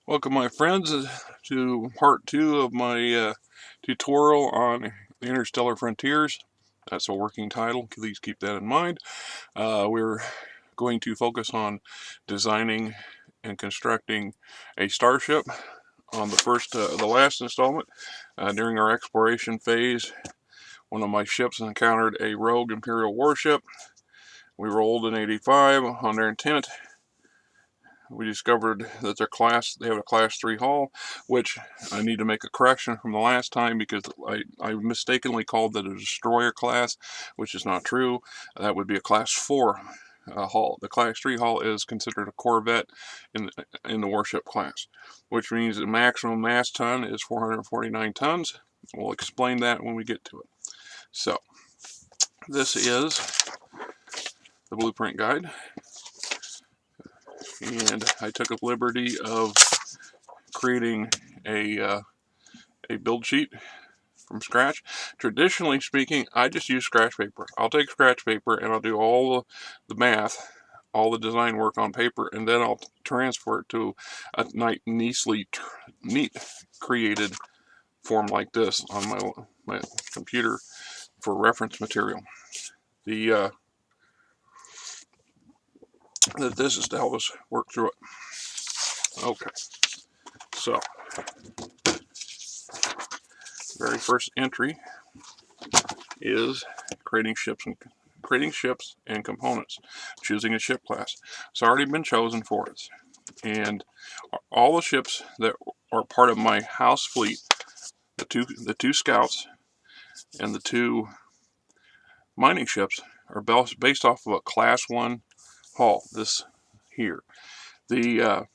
Welcome my friends to part 2 of my tutorial on the Interstellar Frontiers. That's a working title, please keep that in mind. We're going to focus on designing and constructing a starship. On the last installment, during our exploration phase, one of my ships encountered a rogue Imperial warship. We rolled an 85 on their intent. We discovered that they have a class 3 hull, which I need to make a correction from the last time because I mistakenly called it a destroyer class, which is not true. That would be a class 4 hull. The class 3 hull is considered a Corvette in the warship class, which means the maximum mass ton is 449 tons. We'll explain that when we get to it. So, this is the blueprint guide. And I took a liberty of creating a build sheet from scratch. Traditionally speaking, I just use scratch paper. I'll take scratch paper and I'll do all the math, all the design work on paper, and then I'll transfer it to a neat created form like this on my computer for reference material. This is to help us work through it. Okay, so very first entry is creating ships and components, choosing a ship class. It's already been chosen for us, and all the ships that are part of my house fleet, the two scouts and the two mining ships, are based off of a class 1 hull. This here, the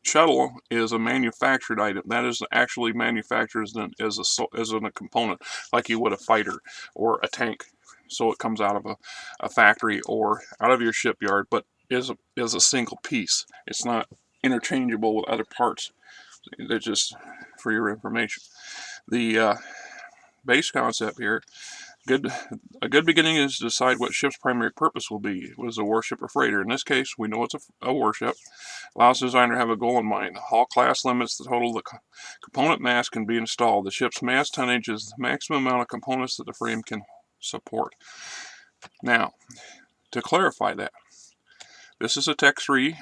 shuttle is a manufactured item. That is actually manufactured as a component, like you would a fighter or a tank. So it comes out of a factory or out of your shipyard, but is a single piece. It's not interchangeable with other parts. That's just for your information. The base concept here. A good beginning is to decide what ship's primary purpose will be. Was a warship or freighter? In this case, we know it's a warship. Allows the designer to have a goal in mind. The hull class limits the total the component mass can be installed. The ship's mass tonnage is the maximum amount of components that the frame can support. Now, to clarify that, this is a Tech 3.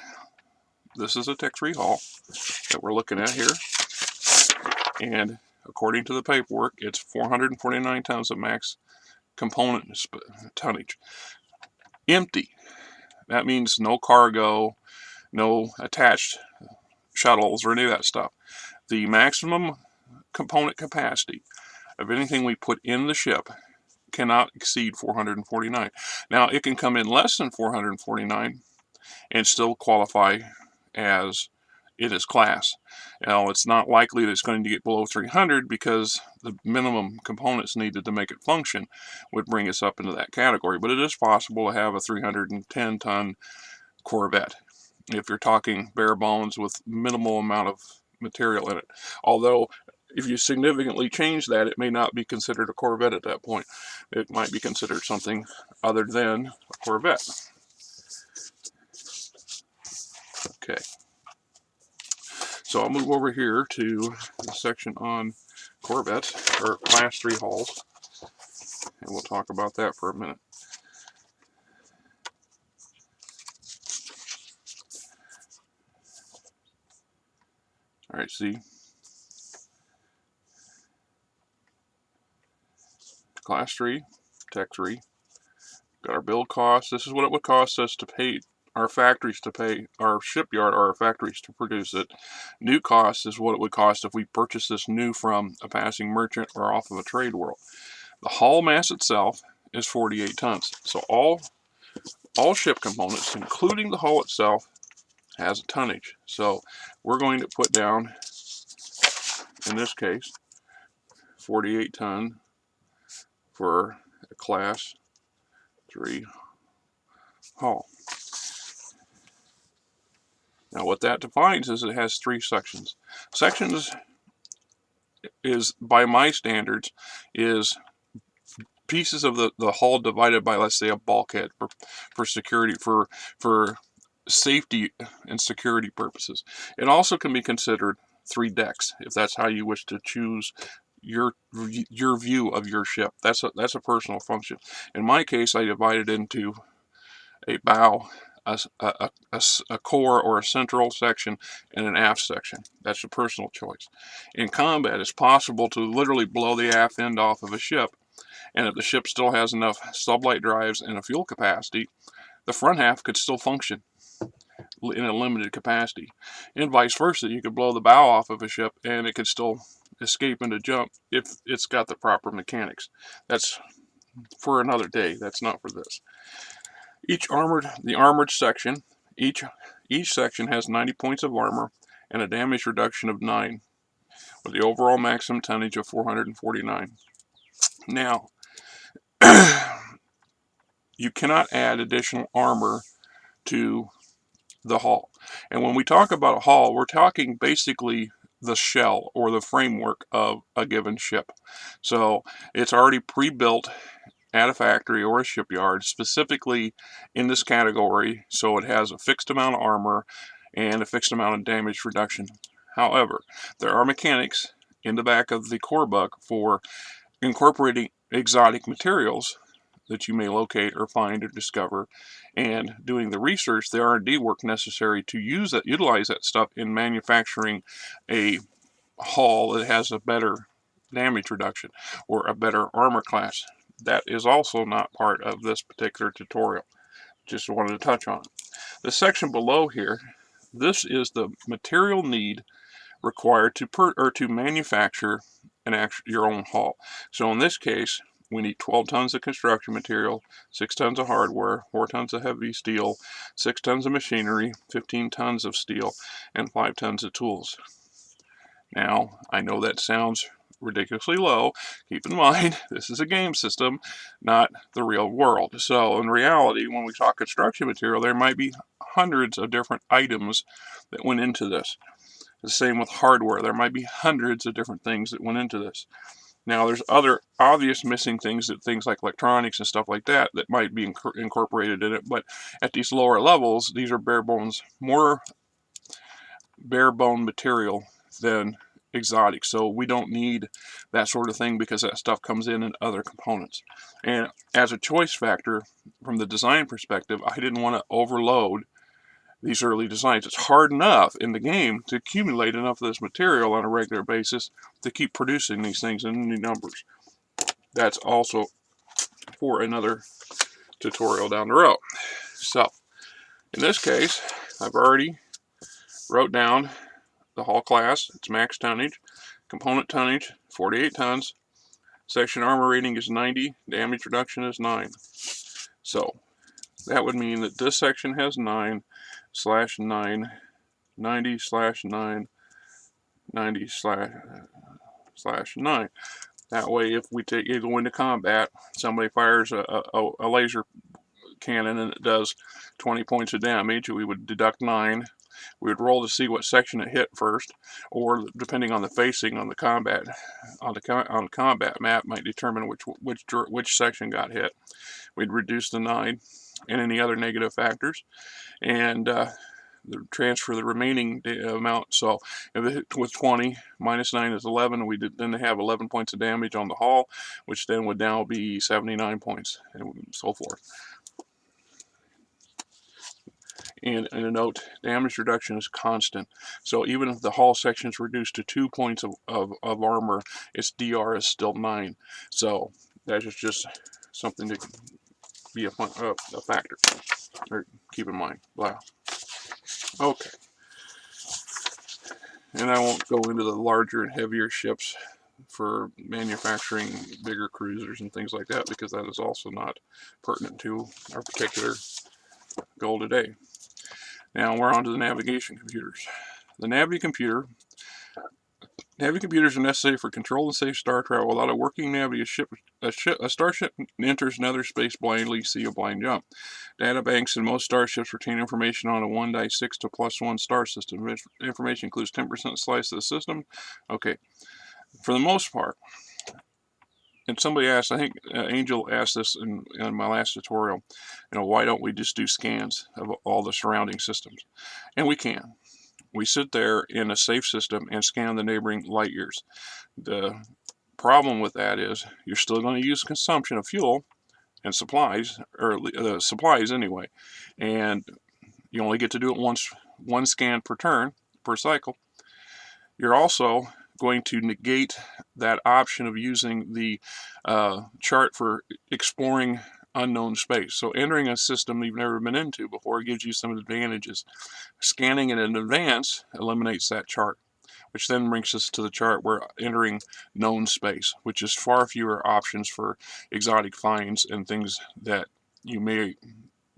This is a Tech 3 hull that we're looking at here, and according to the paperwork, it's 449 tons of max component tonnage. Empty. That means no cargo, no attached shuttles or any of that stuff. The maximum component capacity of anything we put in the ship cannot exceed 449. Now, it can come in less than 449 and still qualify as it is class. Now, it's not likely that it's going to get below 300 because the minimum components needed to make it function would bring us up into that category. But it is possible to have a 310-ton Corvette if you're talking bare bones with minimal amount of material in it. Although, if you significantly change that, it may not be considered a Corvette at that point. It might be considered something other than a Corvette. Okay. So I'll move over here to the section on Corvettes, or Class 3 hulls, and we'll talk about that for a minute. All right, see, Class 3, Tech 3, got our build costs. This is what it would cost us to pay our factories to pay our shipyard or our factories to produce it. New cost is what it would cost if we purchased this new from a passing merchant or off of a trade world. The hull mass itself is 48 tons. So all ship components, including the hull itself, has a tonnage. So we're going to put down, in this case, 48 ton for a class 3 hull. Now what that defines is it has 3 sections. Sections is, by my standards, is pieces of the hull divided by, let's say, a bulkhead for security, for safety and security purposes. It also can be considered 3 decks if that's how you wish to choose your view of your ship. That's a personal function. In my case, I divide it into a bow, a core or a central section, and an aft section. That's a personal choice. In combat, it's possible to literally blow the aft end off of a ship, and if the ship still has enough sublight drives and a fuel capacity, the front half could still function in a limited capacity. And vice versa, you could blow the bow off of a ship and it could still escape into jump if it's got the proper mechanics. That's for another day. That's not for this. The armored section, each section has 90 points of armor and a damage reduction of 9, with the overall maximum tonnage of 449. Now, you cannot add additional armor to the hull. And when we talk about a hull, we're talking basically the shell or the framework of a given ship. So it's already pre-built at a factory or a shipyard, specifically in this category, so it has a fixed amount of armor and a fixed amount of damage reduction. However, there are mechanics in the back of the core book for incorporating exotic materials that you may locate or find or discover, and doing the research, the R&D work necessary to utilize that stuff in manufacturing a hull that has a better damage reduction or a better armor class. That is also not part of this particular tutorial. Just wanted to touch on it. The section below here, this is the material need required to manufacture your own hull. So in this case, we need 12 tons of construction material, 6 tons of hardware, 4 tons of heavy steel, 6 tons of machinery, 15 tons of steel, and 5 tons of tools. Now, I know that sounds ridiculously low. Keep in mind, this is a game system, not the real world. So in reality, when we talk construction material, there might be hundreds of different items that went into this. The same with hardware. There might be hundreds of different things that went into this. Now, there's other obvious missing things like electronics and stuff like that might be incorporated in it, but at these lower levels, these are more bare bone material than exotic. So we don't need that sort of thing because that stuff comes in other components. And as a choice factor, from the design perspective, I didn't want to overload these early designs. It's hard enough in the game to accumulate enough of this material on a regular basis to keep producing these things in new numbers. That's also for another tutorial down the road. So, in this case, I've already wrote down the hull class, its max tonnage, component tonnage, 48 tons, section armor rating is 90, damage reduction is 9. So, that would mean that this section has 9/9, 90/9, 90/9. That way, if we go into combat, somebody fires a laser cannon and it does 20 points of damage, we would deduct 9. We would roll to see what section it hit first, or depending on the facing on the combat map, might determine which section got hit. We'd reduce the 9 and any other negative factors, and transfer the remaining amount. So if it hit with 20, minus 9 is 11, we then have 11 points of damage on the hull, which then would now be 79 points, and so forth. And a note, damage reduction is constant. So even if the hull section is reduced to 2 points of armor, its DR is still 9. So that is just something to be a factor, or keep in mind. Wow. Okay. And I won't go into the larger and heavier ships for manufacturing bigger cruisers and things like that, because that is also not pertinent to our particular goal today. Now we're on to the navigation computers. The Navi computers are necessary for controlled and safe star travel. Without a working Navi, a starship enters nether space blindly, see a blind jump. Data banks in most starships retain information on a 1-6 to +1 star system. Information includes 10% slice of the system. Okay, for the most part, and somebody asked, I think Angel asked this in my last tutorial, why don't we just do scans of all the surrounding systems? And we can. We sit there in a safe system and scan the neighboring light years. The problem with that is you're still going to use consumption of fuel and supplies, or supplies anyway, and you only get to do it once, one scan per turn, per cycle. You're also going to negate that option of using the chart for exploring unknown space. So entering a system you've never been into before gives you some advantages. Scanning it in advance eliminates that chart, which then brings us to the chart where entering known space, which is far fewer options for exotic finds and things that you may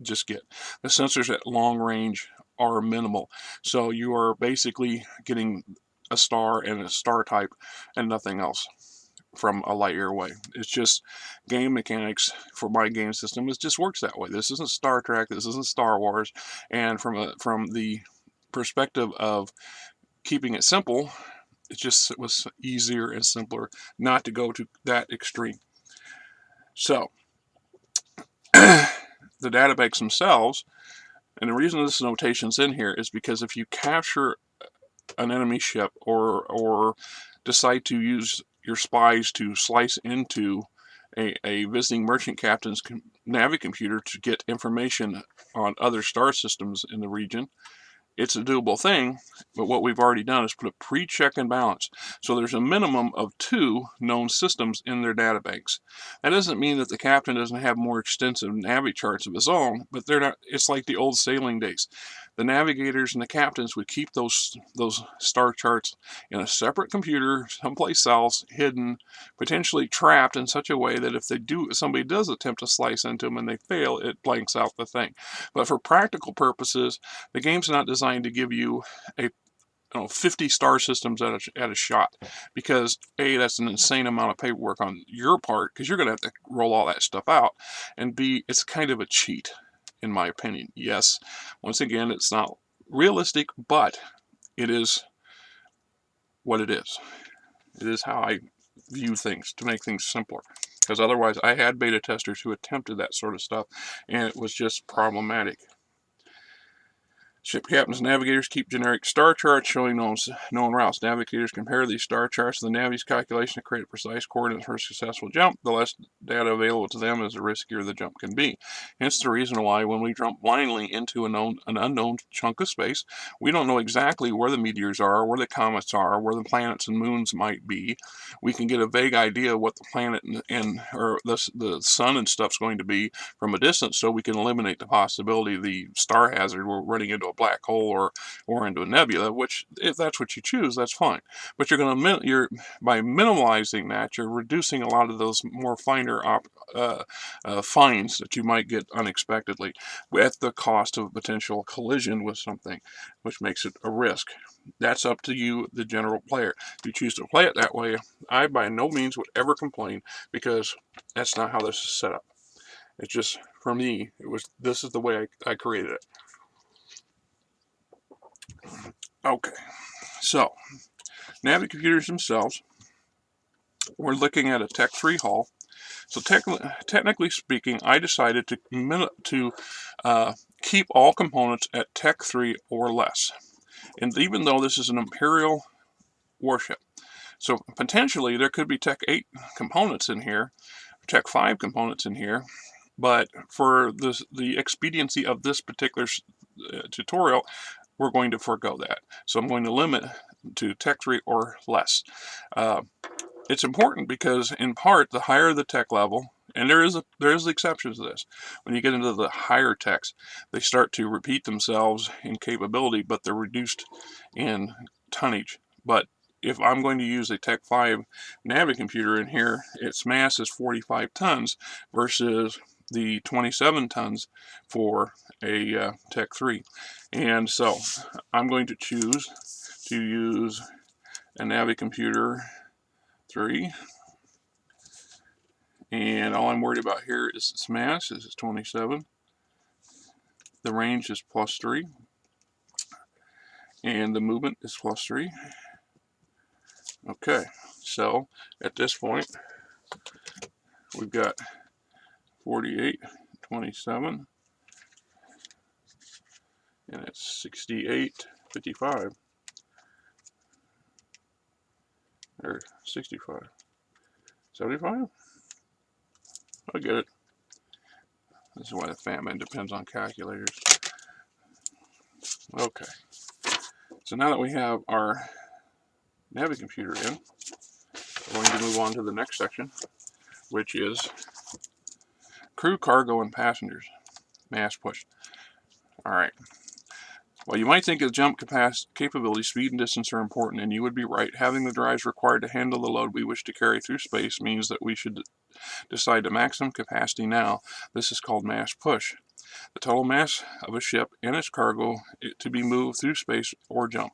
just get. The sensors at long range are minimal, so you are basically getting a star and a star type and nothing else from a light year away. It's just game mechanics for my game system. It just works that way. This isn't Star Trek, this isn't Star Wars, and from the perspective of keeping it simple, it was easier and simpler not to go to that extreme. So the databanks themselves, and the reason this notation's in here is because if you capture an enemy ship or decide to use your spies to slice into a visiting merchant captain's navicomputer to get information on other star systems in the region, it's a doable thing, but what we've already done is put a pre-check and balance. So there's a minimum of 2 known systems in their databanks. That doesn't mean that the captain doesn't have more extensive navi charts of his own, but they're not. It's like the old sailing days. The navigators and the captains would keep those star charts in a separate computer, someplace else, hidden, potentially trapped in such a way that if somebody does attempt to slice into them and they fail, it blanks out the thing. But for practical purposes, the game's not designed to give you 50 star systems at a shot, because A, that's an insane amount of paperwork on your part, because you're going to have to roll all that stuff out, and B, it's kind of a cheat, in my opinion. Yes, once again, it's not realistic, but it is what it is. It is how I view things, to make things simpler, because otherwise I had beta testers who attempted that sort of stuff, and it was just problematic. Ship captains and navigators keep generic star charts showing known routes. Navigators compare these star charts to the Navy's calculation to create precise coordinates for a successful jump. The less data available to them is the riskier the jump can be. Hence the reason why when we jump blindly into an unknown chunk of space, we don't know exactly where the meteors are, where the comets are, where the planets and moons might be. We can get a vague idea of what the planet or the sun and stuff's going to be from a distance, so we can eliminate the possibility of the star hazard we're running into a black hole or into a nebula, which, if that's what you choose, that's fine. But by minimalizing that, you're reducing a lot of those more finer finds that you might get unexpectedly at the cost of a potential collision with something, which makes it a risk. That's up to you, the general player. If you choose to play it that way, I by no means would ever complain, because that's not how this is set up. It's just, for me, this is the way I created it. Okay, so navicomputers themselves, we're looking at a Tech 3 hull. So technically speaking, I decided to keep all components at Tech 3 or less. And even though this is an Imperial warship, so potentially there could be Tech 8 components in here, Tech 5 components in here, but for the expediency of this particular tutorial, we're going to forego that. So I'm going to limit to Tech 3 or less. It's important because, in part, the higher the tech level, and there is exceptions to this. When you get into the higher techs, they start to repeat themselves in capability, but they're reduced in tonnage. But if I'm going to use a Tech 5 navicomputer in here, its mass is 45 tons versus the 27 tons for a Tech 3. And so I'm going to choose to use a navicomputer 3. And all I'm worried about here is its mass. This is 27. The range is +3. And the movement is +3. Okay, so at this point, we've got 48, 27, and it's 68, 55, or 65, 75? I get it. This is why the famine depends on calculators. Okay, so now that we have our Navicomputer in, we're going to move on to the next section, which is crew, cargo, and passengers. Mass push. Alright. Well, you might think of jump capability, speed, and distance are important, and you would be right. Having the drives required to handle the load we wish to carry through space means that we should decide the maximum capacity now. This is called mass push. The total mass of a ship and its cargo to be moved through space or jump.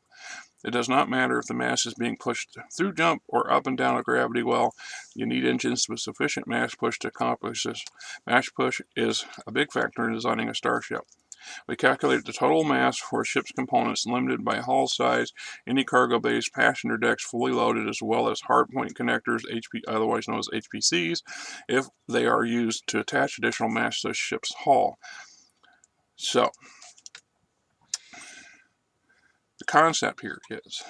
It does not matter if the mass is being pushed through jump or up and down a gravity well. You need engines with sufficient mass push to accomplish this. Mass push is a big factor in designing a starship. We calculate the total mass for a ship's components limited by hull size, any cargo bays, passenger decks fully loaded, as well as hardpoint connectors, otherwise known as HPCs, if they are used to attach additional mass to a ship's hull. So, the concept here is,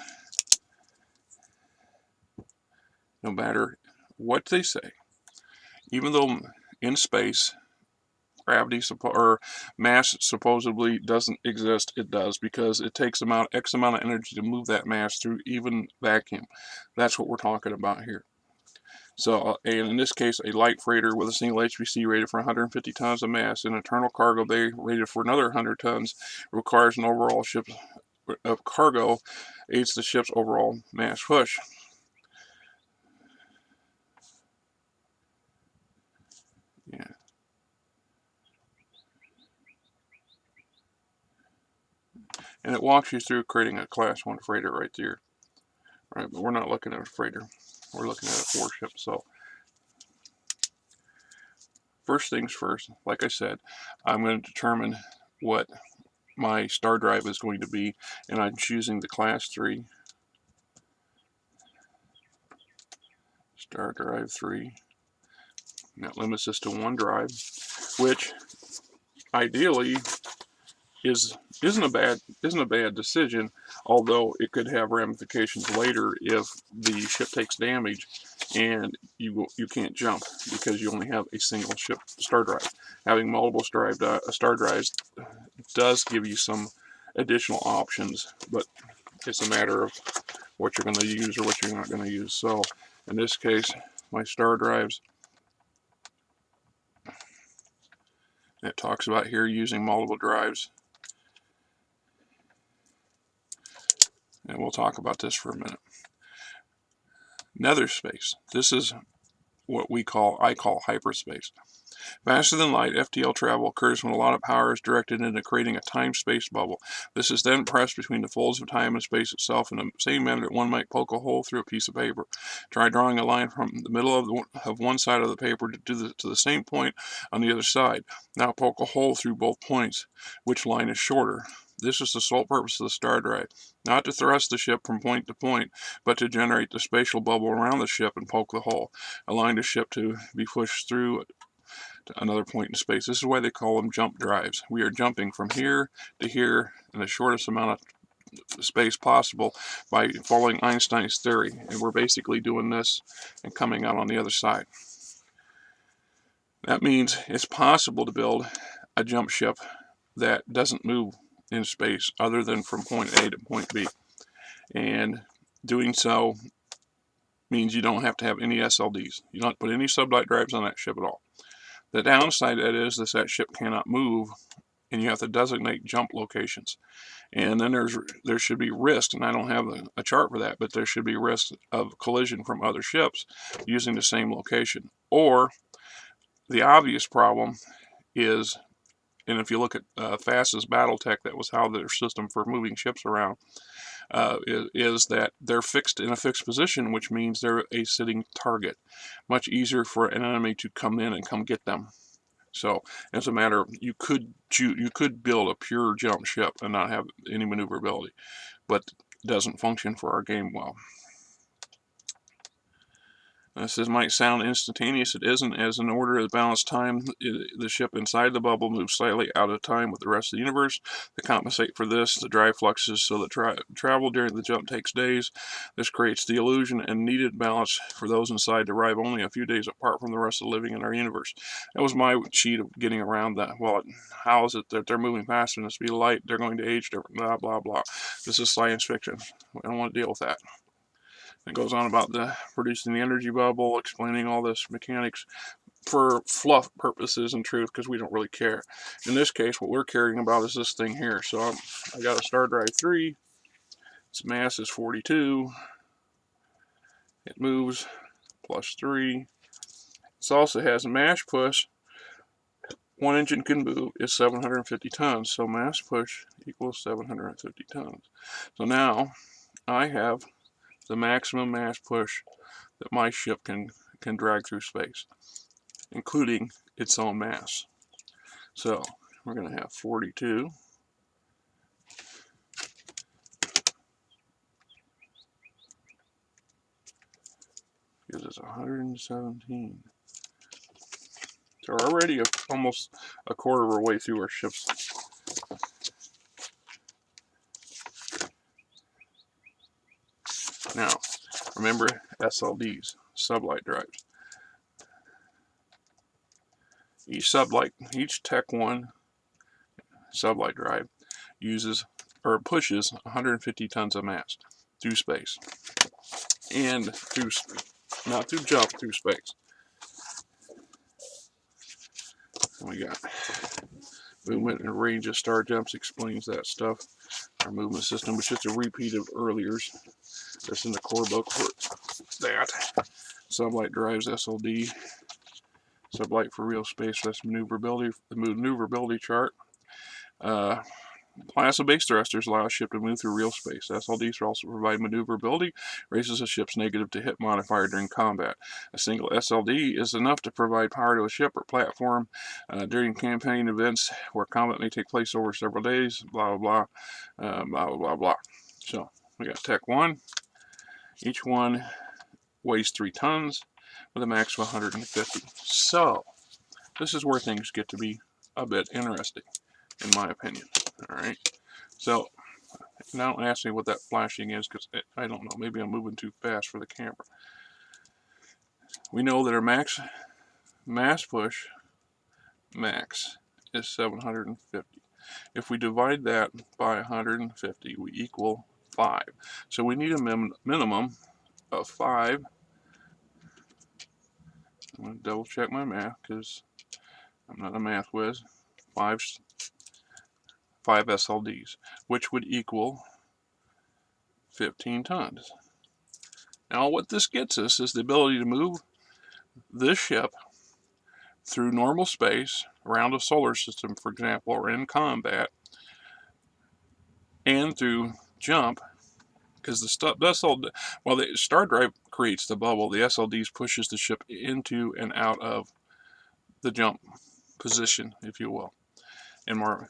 no matter what they say, even though in space gravity or mass supposedly doesn't exist, it does, because it takes X amount of energy to move that mass through even vacuum. That's what we're talking about here. So, and in this case, a light freighter with a single HPC rated for 150 tons of mass and an internal cargo bay rated for another 100 tons requires an overall ship of cargo, aids the ship's overall mass push. Yeah. And it walks you through creating a Class 1 freighter right there. Right, but we're not looking at a freighter. We're looking at a 4-ship. So, first things first, like I said, I'm going to determine what my star drive is going to be, and I'm choosing the Class 3. Star drive 3. And that limits this to 1 drive, which ideally isn't a bad decision, although it could have ramifications later if the ship takes damage and you can't jump because you only have a single ship star drive. Having multiple star drives does give you some additional options, but it's a matter of what you're going to use or what you're not going to use. So in this case, my star drives, it talks about here using multiple drives. And we'll talk about this for a minute. Nether space. This is what I call hyperspace. Faster than light, FTL travel occurs when a lot of power is directed into creating a time-space bubble. This is then pressed between the folds of time and space itself in the same manner that one might poke a hole through a piece of paper. Try drawing a line from the middle of one side of the paper to the same point on the other side. Now poke a hole through both points. Which line is shorter? This is the sole purpose of the star drive, not to thrust the ship from point to point, but to generate the spatial bubble around the ship and poke the hole, allowing the ship to be pushed through to another point in space. This is why they call them jump drives. We are jumping from here to here in the shortest amount of space possible by following Einstein's theory, and we're basically doing this and coming out on the other side. That means it's possible to build a jump ship that doesn't move in space other than from point A to point B, and doing so means you don't have to have any SLDs. You don't put any sublight drives on that ship at all. The downside of that is that ship cannot move, and you have to designate jump locations. And then there should be risk, and I don't have a chart for that, but there should be risk of collision from other ships using the same location. Or the obvious problem is, and if you look at Fast's Battletech, that was how their system for moving ships around, is that they're fixed in a fixed position, which means they're a sitting target. Much easier for an enemy to come in and come get them. So, as a matter of, you could build a pure jump ship and not have any maneuverability, but it doesn't function for our game well. This might sound instantaneous. It isn't. As in order of balanced time, the ship inside the bubble moves slightly out of time with the rest of the universe. To compensate for this, the drive fluxes so that travel during the jump takes days. This creates the illusion and needed balance for those inside to arrive only a few days apart from the rest of the living in our universe. That was my cheat of getting around that. Well, how is it that they're moving faster than the speed of light? They're going to age different, blah, blah, blah. This is science fiction. We don't want to deal with that. It goes on about producing the energy bubble, explaining all this mechanics for fluff purposes and truth, because we don't really care. In this case, what we're caring about is this thing here. So I got a star drive 3. Its mass is 42. It moves plus 3. It also has a mass push. One engine can move is 750 tons. So mass push equals 750 tons. So now I have the maximum mass push that my ship can drag through space, including its own mass. So we're going to have 42 gives us 117. So we're already almost a quarter of our way through our ship's now. Remember SLDs, sublight drives. Each Tech 1 sublight drive uses or pushes 150 tons of mass through space, and not through jump, through space. And we got movement and range of star jumps explains that stuff. Our movement system, which is a repeat of earlier's. That's in the core book for that. Sublight drives SLD. Sublight for real space, that's maneuverability. The maneuverability chart. Class of base thrusters allow a ship to move through real space. SLDs also provide maneuverability, raises a ship's negative to hit modifier during combat. A single SLD is enough to provide power to a ship or platform during campaign events where combat may take place over several days, blah, blah, blah, blah, blah, blah. So we got Tech 1. Each one weighs 3 tons with a max of 150. So this is where things get to be a bit interesting, in my opinion. All right. So now don't ask me what that flashing is, because I don't know. Maybe I'm moving too fast for the camera. We know that our mass push max is 750. If we divide that by 150, we equal 5. So we need a minimum of 5. I'm going to double check my math because I'm not a math whiz. 5 SLDs, which would equal 15 tons. Now what this gets us is the ability to move this ship through normal space, around a solar system, for example, or in combat, and through jump, because the star drive creates the bubble, the SLDs pushes the ship into and out of the jump position, if you will, and more.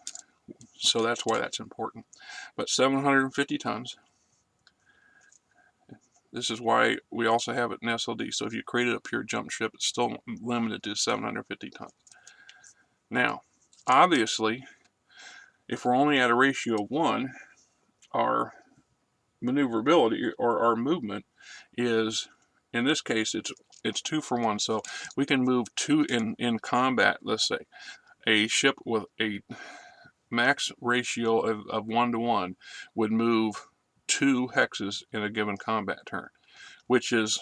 So that's why that's important. But 750 tons. This is why we also have it in SLD. So if you created a pure jump ship, it's still limited to 750 tons. Now, obviously, if we're only at a ratio of 1, our maneuverability or our movement is, in this case, it's 2 for 1. So we can move 2 in combat. Let's say a ship with a max ratio of 1 to 1 would move 2 hexes in a given combat turn, which is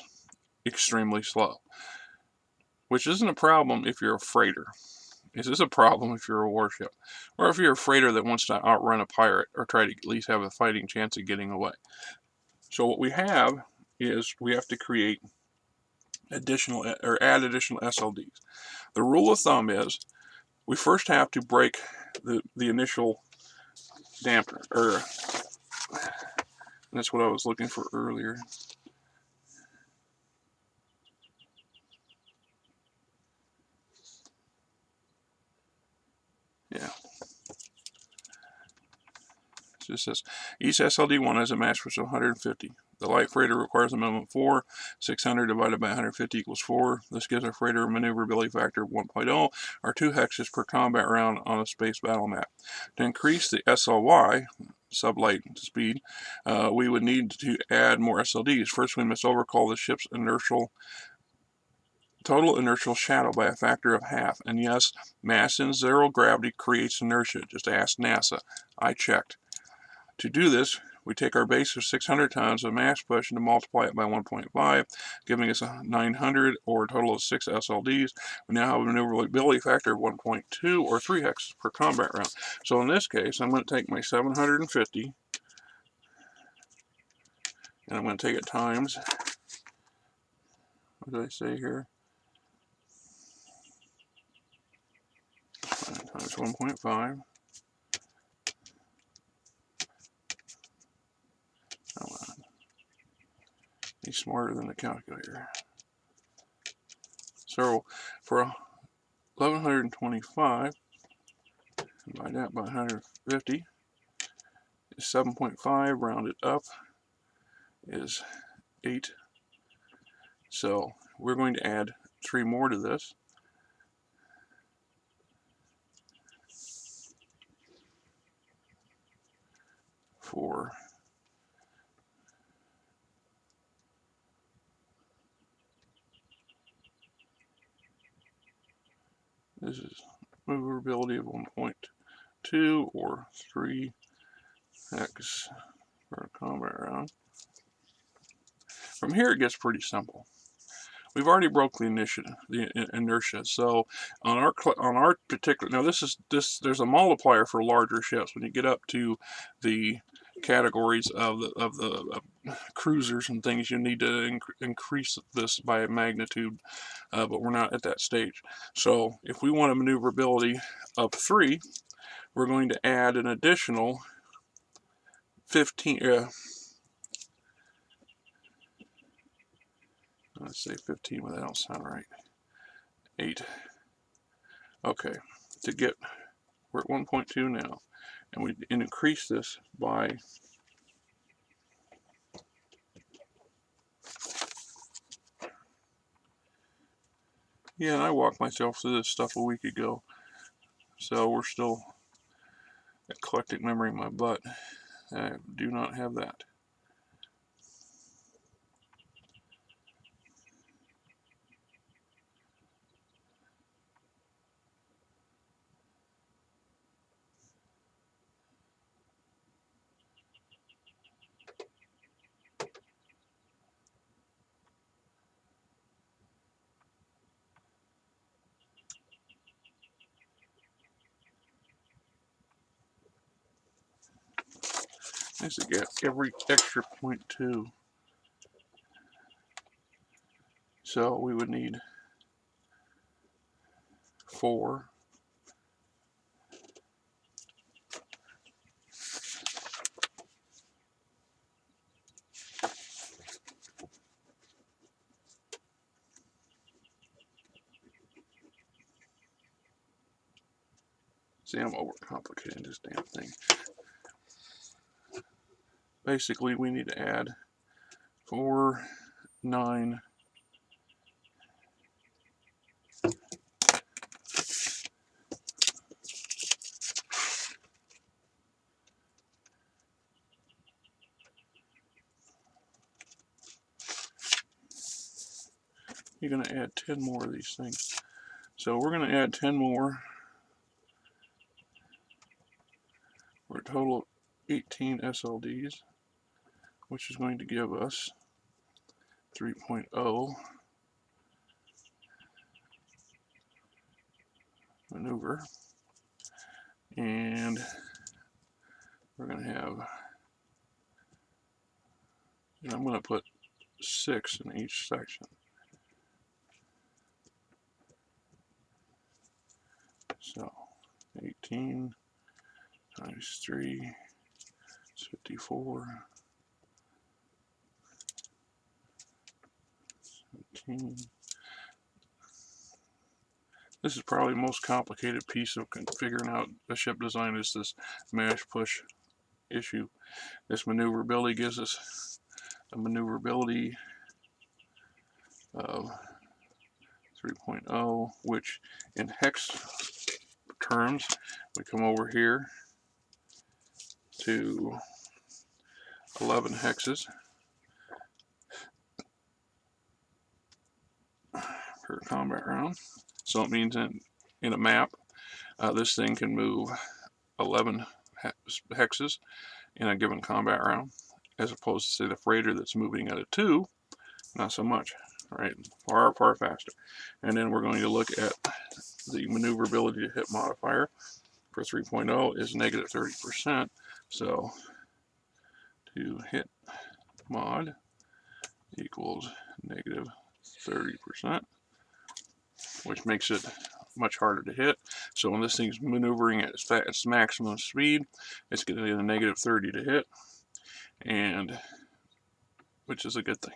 extremely slow. Which isn't a problem if you're a freighter. This is a problem if you're a warship, or if you're a freighter that wants to outrun a pirate or try to at least have a fighting chance of getting away. So what we have is we have to create additional or add additional SLDs. The rule of thumb is we first have to break the initial dampener, or that's what I was looking for earlier. Yeah. It says each SLD1 has a mass push of 150. The light freighter requires a minimum of 4. 600 divided by 150 equals 4. This gives our freighter a maneuverability factor of 1.0, or 2 hexes per combat round on a space battle map. To increase the SLY, sublight speed, we would need to add more SLDs. First, we must overcall the ship's total inertial shadow by a factor of half. And yes, mass in zero gravity creates inertia. Just ask NASA. I checked. To do this, we take our base of 600 tons of mass push and multiply it by 1.5, giving us 900, or a total of 6 SLDs. We now have a maneuverability factor of 1.2, or 3 hexes per combat round. So in this case, I'm going to take my 750, and I'm going to take it times, what did I say here? Times 1.5. Come on. He's smarter than the calculator. So for 1125, divide that by 150 is 7.5, rounded up is 8. So we're going to add 3 more to this. For this is maneuverability of 1.2, or 3 hex per combat round. From here it gets pretty simple. We've already broke the inertia. So on our particular, now there's a multiplier for larger ships. When you get up to the categories of the cruisers and things, you need to increase this by a magnitude, but we're not at that stage. So if we want a maneuverability of 3, we're going to add an additional 15. Let's say 15, but that don't sound right. 8. Okay, we're at 1.2 now, and we increase this by and I walked myself through this stuff a week ago, so we're still eclectic memory in my butt. I do not have that. I used to get every extra 0.2. So we would need 4. See, I'm overcomplicating this damn thing. Basically, we need to add 4, 9, you're going to add 10 more of these things. So we're going to add 10 more. For a total of 18 SLDs, which is going to give us 3.0 maneuver. And we're going to have, and I'm going to put 6 in each section. So 18 times 3 is 54. 17. This is probably the most complicated piece of figuring out a ship design, is this mass push issue. This maneuverability gives us a maneuverability of 3.0, which in hex terms, we come over here to 11 hexes per combat round. So it means in a map, this thing can move 11 hexes in a given combat round, as opposed to, say, the freighter that's moving at a 2, not so much, right? Far, far faster. And then we're going to look at the maneuverability to hit modifier for 3.0 is negative 30%. So to hit mod equals negative 30%, which makes it much harder to hit. So when this thing's maneuvering at its maximum speed, it's going to get a negative 30 to hit, and which is a good thing,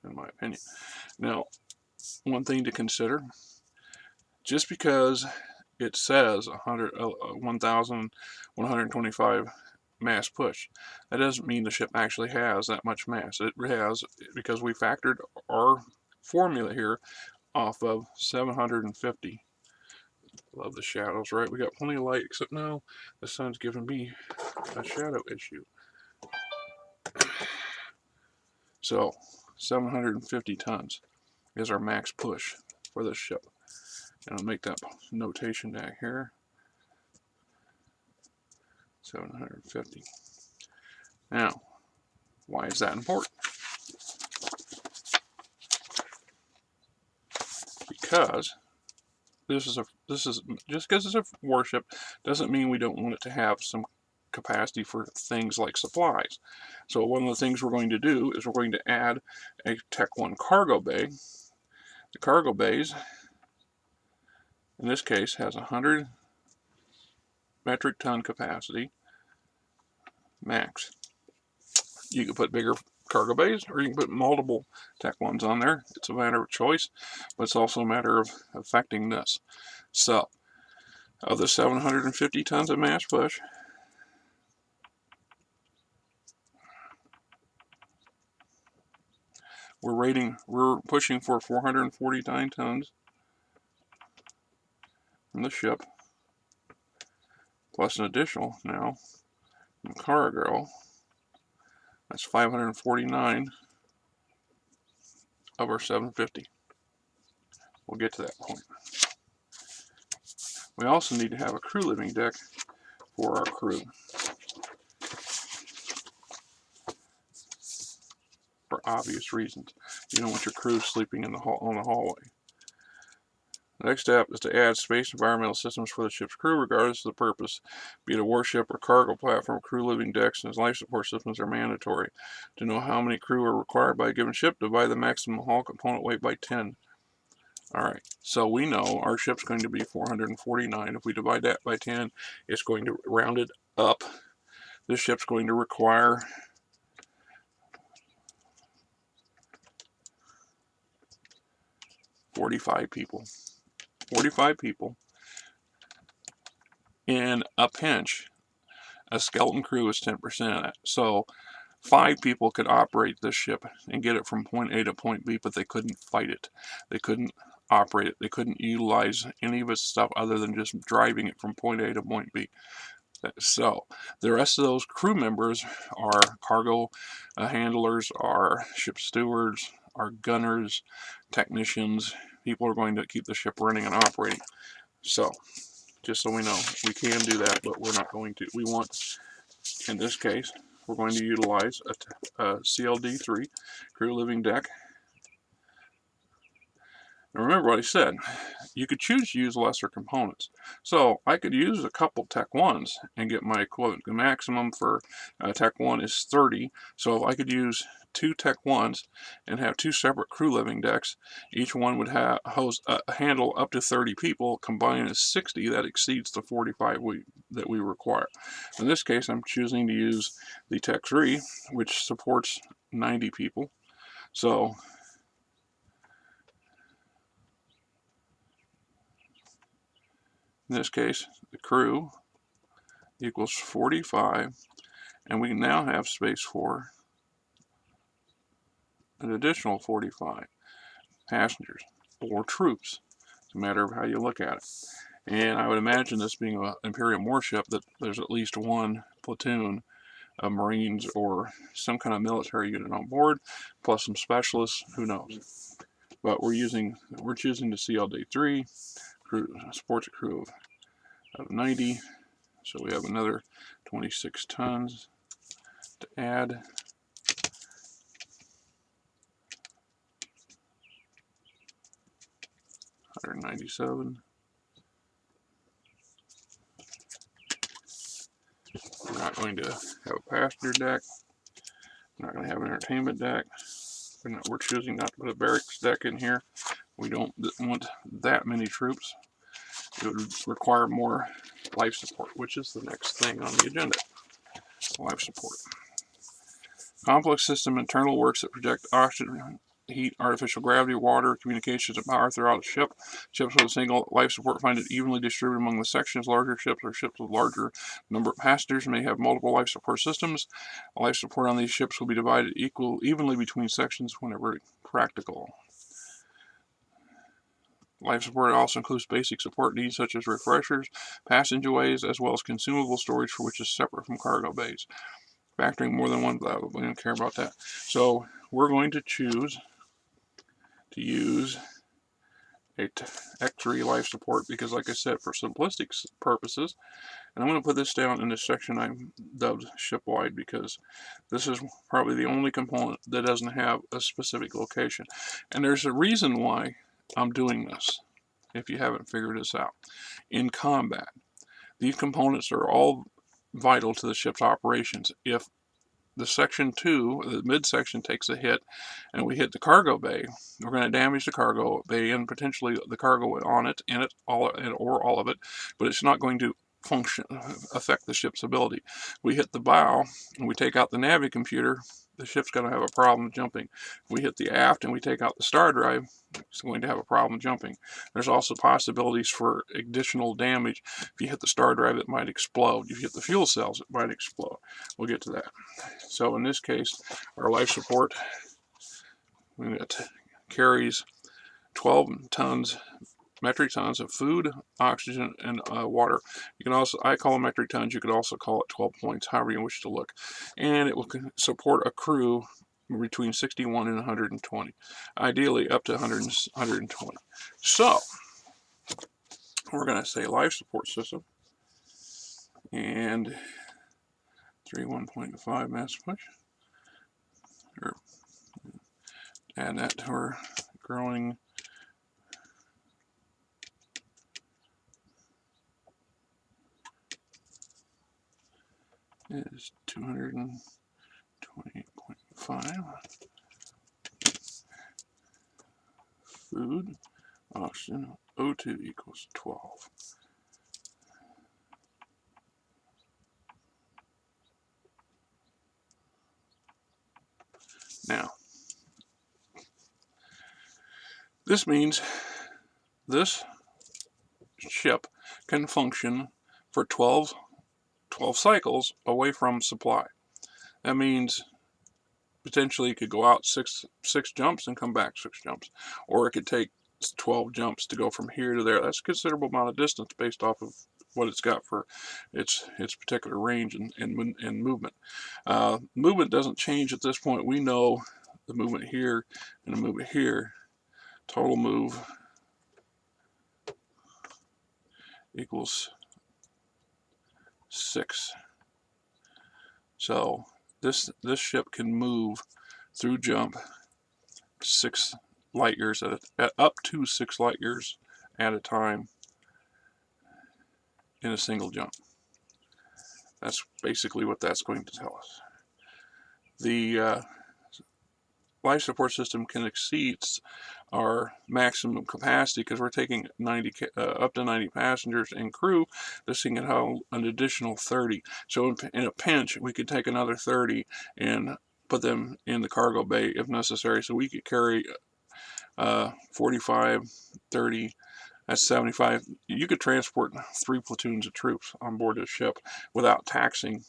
in my opinion. Now, one thing to consider, just because it says 1,125 mass push, that doesn't mean the ship actually has that much mass. It has, because we factored our formula here off of 750. Love the shadows, right? We got plenty of light, except now the sun's giving me a shadow issue. So 750 tons is our max push for this ship. And I'll make that notation down here. 750. Now, why is that important? Because this is just because it's a warship doesn't mean we don't want it to have some capacity for things like supplies. So one of the things we're going to do is we're going to add a Tech 1 cargo bay. The cargo bays, in this case, has 100 metric ton capacity max. You can put bigger cargo bays, or you can put multiple Tech 1s on there. It's a matter of choice, but it's also a matter of affecting this. So, of the 750 tons of mass push, we're pushing for 449 tons from the ship, plus an additional now from cargo. That's 549 of our 750. We'll get to that point. We also need to have a crew living deck for our crew, for obvious reasons. You don't want your crew sleeping in the on the hallway. The next step is to add space environmental systems for the ship's crew, regardless of the purpose. Be it a warship or cargo platform, crew living decks and life support systems are mandatory. To know how many crew are required by a given ship, divide the maximum hull component weight by 10. Alright, so we know our ship's going to be 449. If we divide that by 10, it's going to round it up. This ship's going to require 45 people. 45 people. In a pinch, a skeleton crew is 10%. So 5 people could operate this ship and get it from point A to point B, but they couldn't fight it. They couldn't operate it. They couldn't utilize any of its stuff other than just driving it from point A to point B. So the rest of those crew members are cargo handlers, are ship stewards, are gunners, technicians. People are going to keep the ship running and operating. So just so we know, we can do that, but we're not going to. We want, in this case, we're going to utilize a CLD3 crew living deck. And remember what I said, you could choose to use lesser components. So I could use a couple Tech 1s and get my equivalent. The maximum for Tech 1 is 30. So if I could use 2 Tech 1s and have 2 separate crew living decks, each one would handle up to 30 people, combined as 60. That exceeds the 45 that we require. In this case, I'm choosing to use the Tech 3, which supports 90 people. So in this case, the crew equals 45 And we now have space for an additional 45 passengers or troops. It's a matter of how you look at it. And I would imagine this being an Imperium warship that there's at least one platoon of Marines or some kind of military unit on board, plus some specialists, who knows. But we're choosing the CLD3, supports a crew of 90, so we have another 26 tons to add. $197. We're not going to have a passenger deck. We're not going to have an entertainment deck. We're choosing not to put a barracks deck in here. We don't want that many troops. It would require more life support, which is the next thing on the agenda. Life support. Complex system internal works that project oxygen, heat, artificial gravity, water, communications, and power throughout a ship. Ships with a single life support find it evenly distributed among the sections. Larger ships or ships with larger number of passengers may have multiple life support systems. Life support on these ships will be divided evenly between sections whenever practical. Life support also includes basic support needs such as refreshers, passageways, as well as consumable storage for which is separate from cargo bays. Factoring more than one, we don't care about that. So we're going to choose to use a X3 life support because, like I said, for simplistic purposes, and I'm going to put this down in this section I dubbed shipwide because this is probably the only component that doesn't have a specific location. And there's a reason why I'm doing this, if you haven't figured this out. In combat, these components are all vital to the ship's operations. If the section 2, the midsection, takes a hit and we hit the cargo bay, we're going to damage the cargo bay and potentially the cargo on it, in it, or all of it, but it's not going to affect the ship's ability. We hit the bow and we take out the navi computer, the ship's going to have a problem jumping. If we hit the aft and we take out the star drive, it's going to have a problem jumping. There's also possibilities for additional damage. If you hit the star drive, it might explode. If you hit the fuel cells, it might explode. We'll get to that. So in this case, our life support carries 12 tons, metric tons of food, oxygen, and water. You can also, I call them metric tons, you could also call it 12 points, however you wish to look. And it will support a crew between 61 and 120, ideally up to 120. So, we're going to say life support system, and 1.5 mass push, add that to our growing is 228.5. Food, oxygen, O2 equals 12. Now, this means this ship can function for 12 cycles away from supply. That means potentially it could go out six jumps and come back 6 jumps, or it could take 12 jumps to go from here to there. That's a considerable amount of distance based off of what it's got for its particular range and movement. Movement doesn't change at this point. We know the movement here and the movement here. Total move equals 6. So this ship can move through jump 6 light years at up to 6 light years at a time in a single jump. That's basically what that's going to tell us. The life support system can exceed our maximum capacity because we're taking up to 90 passengers and crew. This thing can hold an additional 30. So in a pinch, we could take another 30 and put them in the cargo bay if necessary. So we could carry 45, 30, that's 75. You could transport 3 platoons of troops on board this ship without taxing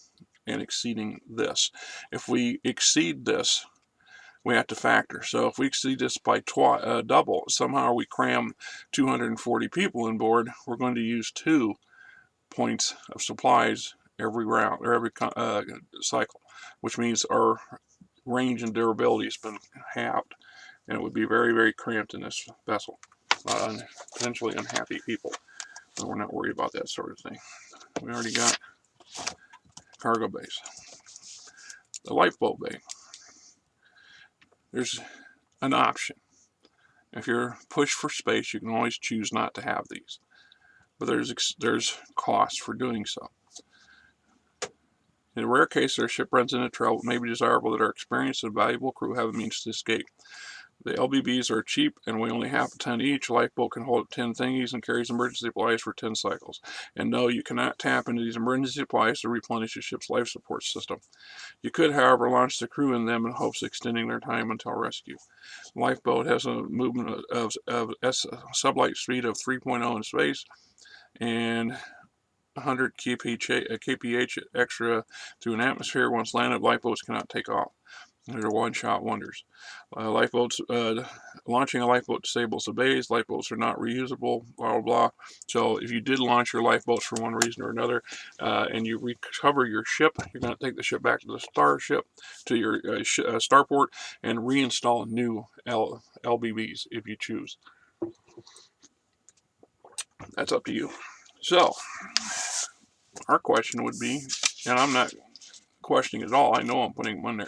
and exceeding this. If we exceed this, we have to factor. So if we exceed this by double, somehow we cram 240 people on board, we're going to use 2 points of supplies every round, or every cycle, which means our range and durability has been halved, and it would be very, very cramped in this vessel. Potentially unhappy people, but we're not worried about that sort of thing. We already got cargo bays. The lifeboat bay. There's an option. If you're pushed for space, you can always choose not to have these, but there's cost for doing so. In a rare case, their ship runs into trouble, it may be desirable that our experienced and valuable crew have a means to escape. The LBBs are cheap and weigh only half a ton each. A lifeboat can hold 10 thingies and carries emergency supplies for 10 cycles. And no, you cannot tap into these emergency supplies to replenish the ship's life support system. You could, however, launch the crew in them in hopes of extending their time until rescue. The lifeboat has a movement of sublight speed of 3.0 in space and 100 kph extra through an atmosphere. Once landed, lifeboats cannot take off. They're one-shot wonders. Launching a lifeboat disables the bays. Lifeboats are not reusable, blah, blah, blah. So if you did launch your lifeboats for one reason or another, and you recover your ship, you're going to take the ship back to the starship, to your starport, and reinstall new LBBs if you choose. That's up to you. So, our question would be, and I'm not questioning it at all, I know I'm putting them in there.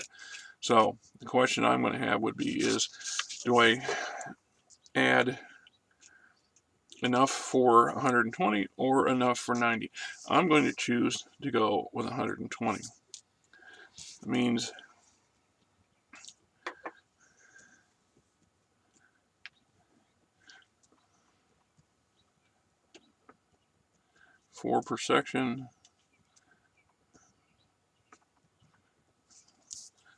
So the question I'm going to have would be do I add enough for 120 or enough for 90? I'm going to choose to go with 120. It means four per section.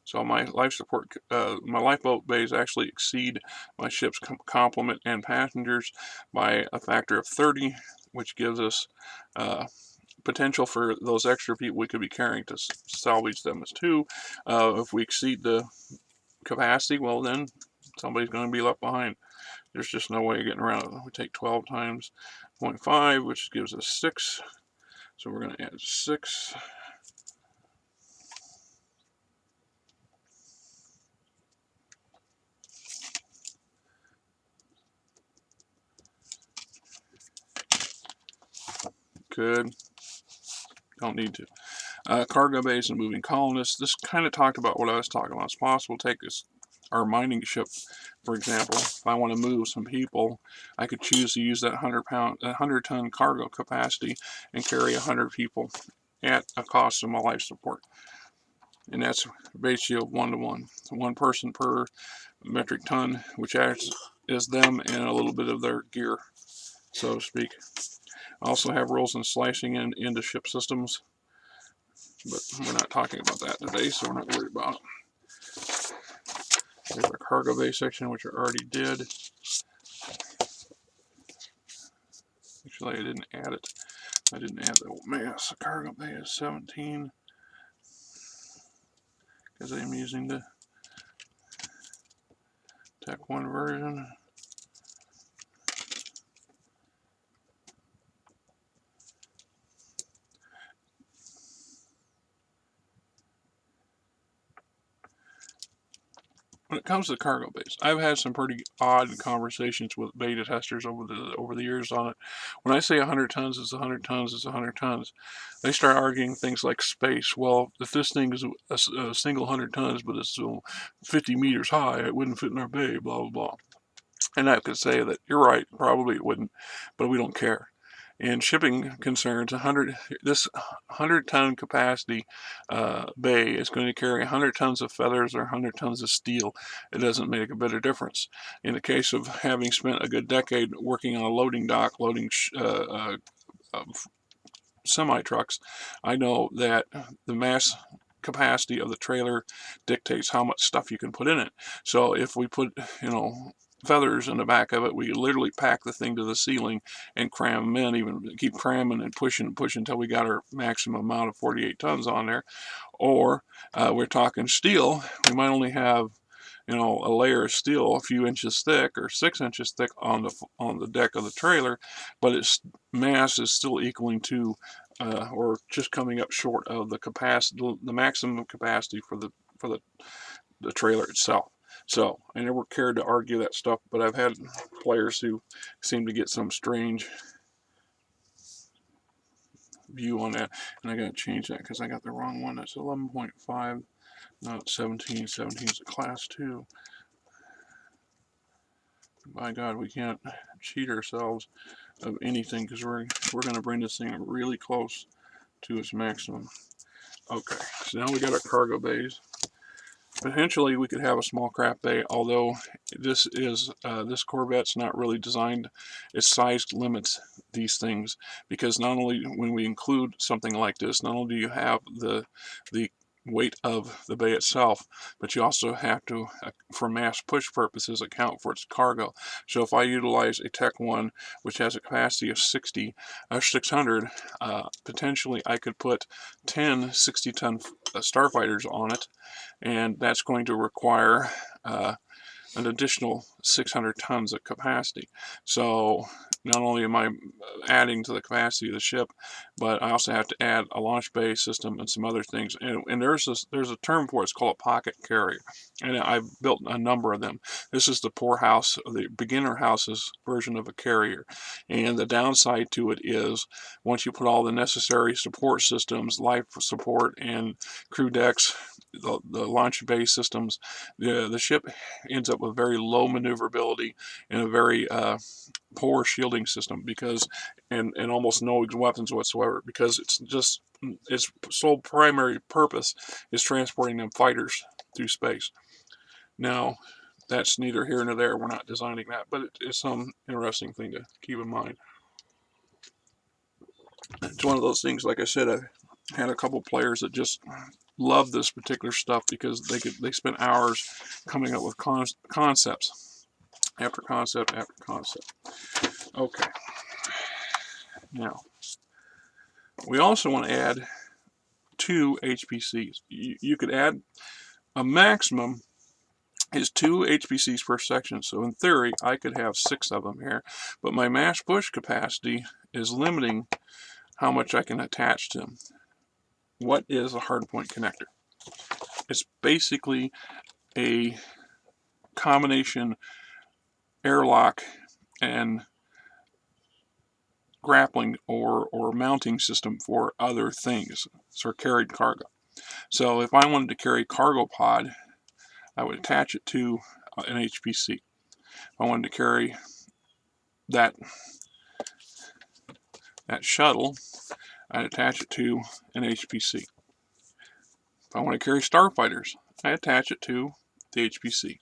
So my life support, my lifeboat bays actually exceed my ship's complement and passengers by a factor of 30, which gives us potential for those extra people we could be carrying to salvage them as 2. If we exceed the capacity, well then somebody's going to be left behind. There's just no way of getting around it. We take 12 times 0.5, which gives us 6. So we're going to add 6. Could. Don't need to. Cargo bays and moving colonists. This kind of talked about what I was talking about. It's possible to take our mining ship, for example. If I want to move some people, I could choose to use that 100-ton cargo capacity and carry 100 people at a cost of my life support. And that's a ratio of 1-to-1. 1 person per metric ton, which is them and a little bit of their gear, so to speak. I also have rules on slicing into ship systems, but we're not talking about that today, so we're not worried about it. There's our cargo bay section, which I already did. Actually, I didn't add it. I didn't add the mass. The cargo bay is 17, because I'm using the Tech 1 version. When it comes to cargo bays, I've had some pretty odd conversations with beta testers over the years on it. When I say 100 tons, it's 100 tons, it's 100 tons. They start arguing things like space. Well, if this thing is a single 100 tons, but it's 50 meters high, it wouldn't fit in our bay, blah, blah, blah. And I could say that you're right, probably it wouldn't, but we don't care. In shipping concerns, this 100-ton capacity bay is going to carry 100 tons of feathers or 100 tons of steel. It doesn't make a bit of difference. In the case of having spent a good decade working on a loading dock, loading semi-trucks, I know that the mass capacity of the trailer dictates how much stuff you can put in it. So if we put, feathers in the back of it, we could literally pack the thing to the ceiling and cram them in, even keep cramming and pushing and pushing until we got our maximum amount of 48 tons on there. Or we're talking steel, we might only have, you know, a layer of steel a few inches thick or 6 inches thick on the deck of the trailer, but its mass is still equaling to or just coming up short of the capacity, the maximum capacity for the trailer itself. So I never cared to argue that stuff, but I've had players who seem to get some strange view on that, and I got to change that because I got the wrong one. That's 11.5, not 17. 17 is a class 2. By God, we can't cheat ourselves of anything because we're going to bring this thing really close to its maximum. Okay, so now we got our cargo bays. Potentially we could have a small craft bay, although this Corvette's not really designed, its size limits these things, because not only when we include something like this, not only do you have the weight of the bay itself, but you also have to, for mass push purposes, account for its cargo. So if I utilize a Tech 1 which has a capacity of 600, potentially I could put 10 60-ton starfighters on it, and that's going to require an additional 600 tons of capacity. So not only am I adding to the capacity of the ship, but I also have to add a launch bay system and some other things. And there's a term for it. It's called a pocket carrier, and I've built a number of them. This is the poorhouse, the beginner house's version of a carrier. And the downside to it is once you put all the necessary support systems, life support and crew decks, the launch bay systems, the ship ends up with very low maneuverability and a very poor shielding system, because and almost no weapons whatsoever, because its sole primary purpose is transporting them fighters through space. Now, that's neither here nor there. We're not designing that, but it's some interesting thing to keep in mind. It's one of those things, like I said, I've had a couple players that just love this particular stuff because they spend hours coming up with concepts after concept after concept. Okay. Now, we also want to add 2 HPCs. You could add a maximum is 2 HPCs per section. So in theory, I could have 6 of them here, but my mass push capacity is limiting how much I can attach to them. What is a hardpoint connector? It's basically a combination airlock and grappling or mounting system for other things, for carried cargo. So if I wanted to carry cargo pod, I would attach it to an HPC. If I wanted to carry that shuttle, I'd attach it to an HPC. If I want to carry starfighters, I attach it to the HPC.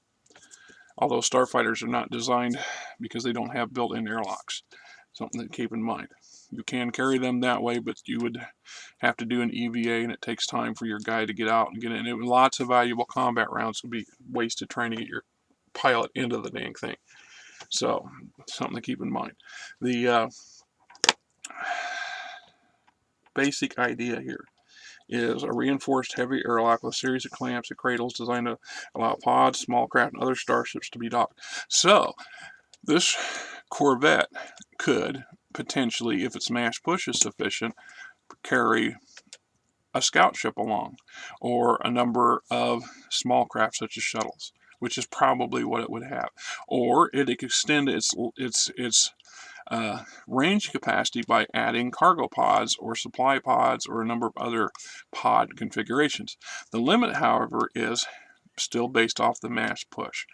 Although starfighters are not designed because they don't have built-in airlocks. Something to keep in mind. You can carry them that way, but you would have to do an EVA, and it takes time for your guy to get out and get in. Lots of valuable combat rounds would be wasted trying to get your pilot into the dang thing. So, something to keep in mind. The basic idea here is a reinforced heavy airlock with a series of clamps and cradles designed to allow pods, small craft, and other starships to be docked. So, this Corvette could potentially, if its mass push is sufficient, carry a scout ship along, or a number of small craft such as shuttles, which is probably what it would have. Or it could extend its range capacity by adding cargo pods or supply pods or a number of other pod configurations. The limit, however, is still based off the mass push.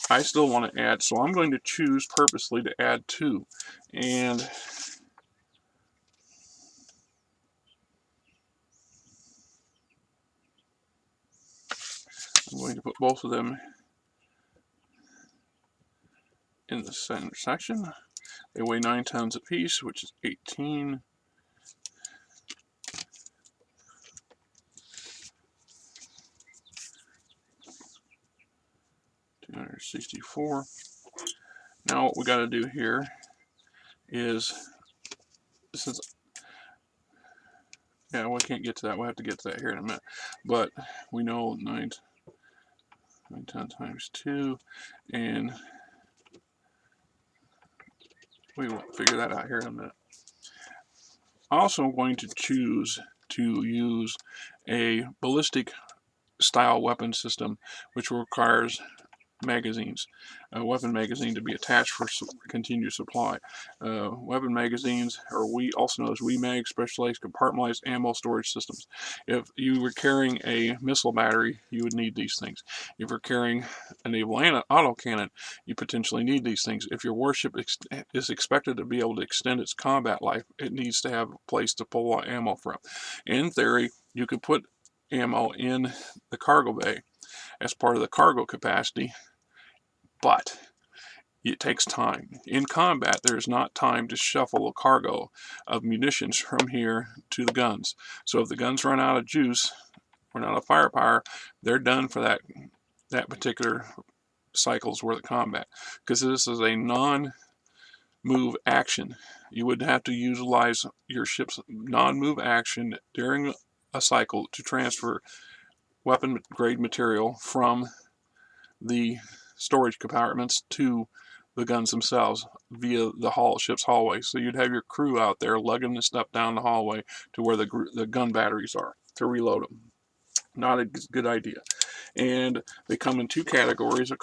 I still want to add, so I'm going to choose purposely to add 2. And I'm going to put both of them in the center section. They weigh 9 tons apiece, which is 18. 264. Now what we got to do here is, since, yeah, we can't get to that. We'll have to get to that here in a minute. But we know 9 times 2, and we will figure that out here in a minute. Also, I'm going to choose to use a ballistic style weapon system, which requires magazines, a weapon magazine to be attached for continued supply. Weapon magazines, or we also know as WEMAG, specialized compartmentalized ammo storage systems. If you were carrying a missile battery, you would need these things. If you're carrying a naval autocannon, you potentially need these things. If your warship is expected to be able to extend its combat life, it needs to have a place to pull ammo from. In theory, you could put ammo in the cargo bay as part of the cargo capacity, but it takes time. In combat, there's not time to shuffle a cargo of munitions from here to the guns. So if the guns run out of juice, run out of firepower, they're done for that particular cycle's worth of combat. Because this is a non-move action. You would have to utilize your ship's non-move action during a cycle to transfer weapon grade material from the storage compartments to the guns themselves via the ship's hallway. So you'd have your crew out there lugging this stuff down the hallway to where the gun batteries are to reload them. Not a good idea. And they come in two categories, a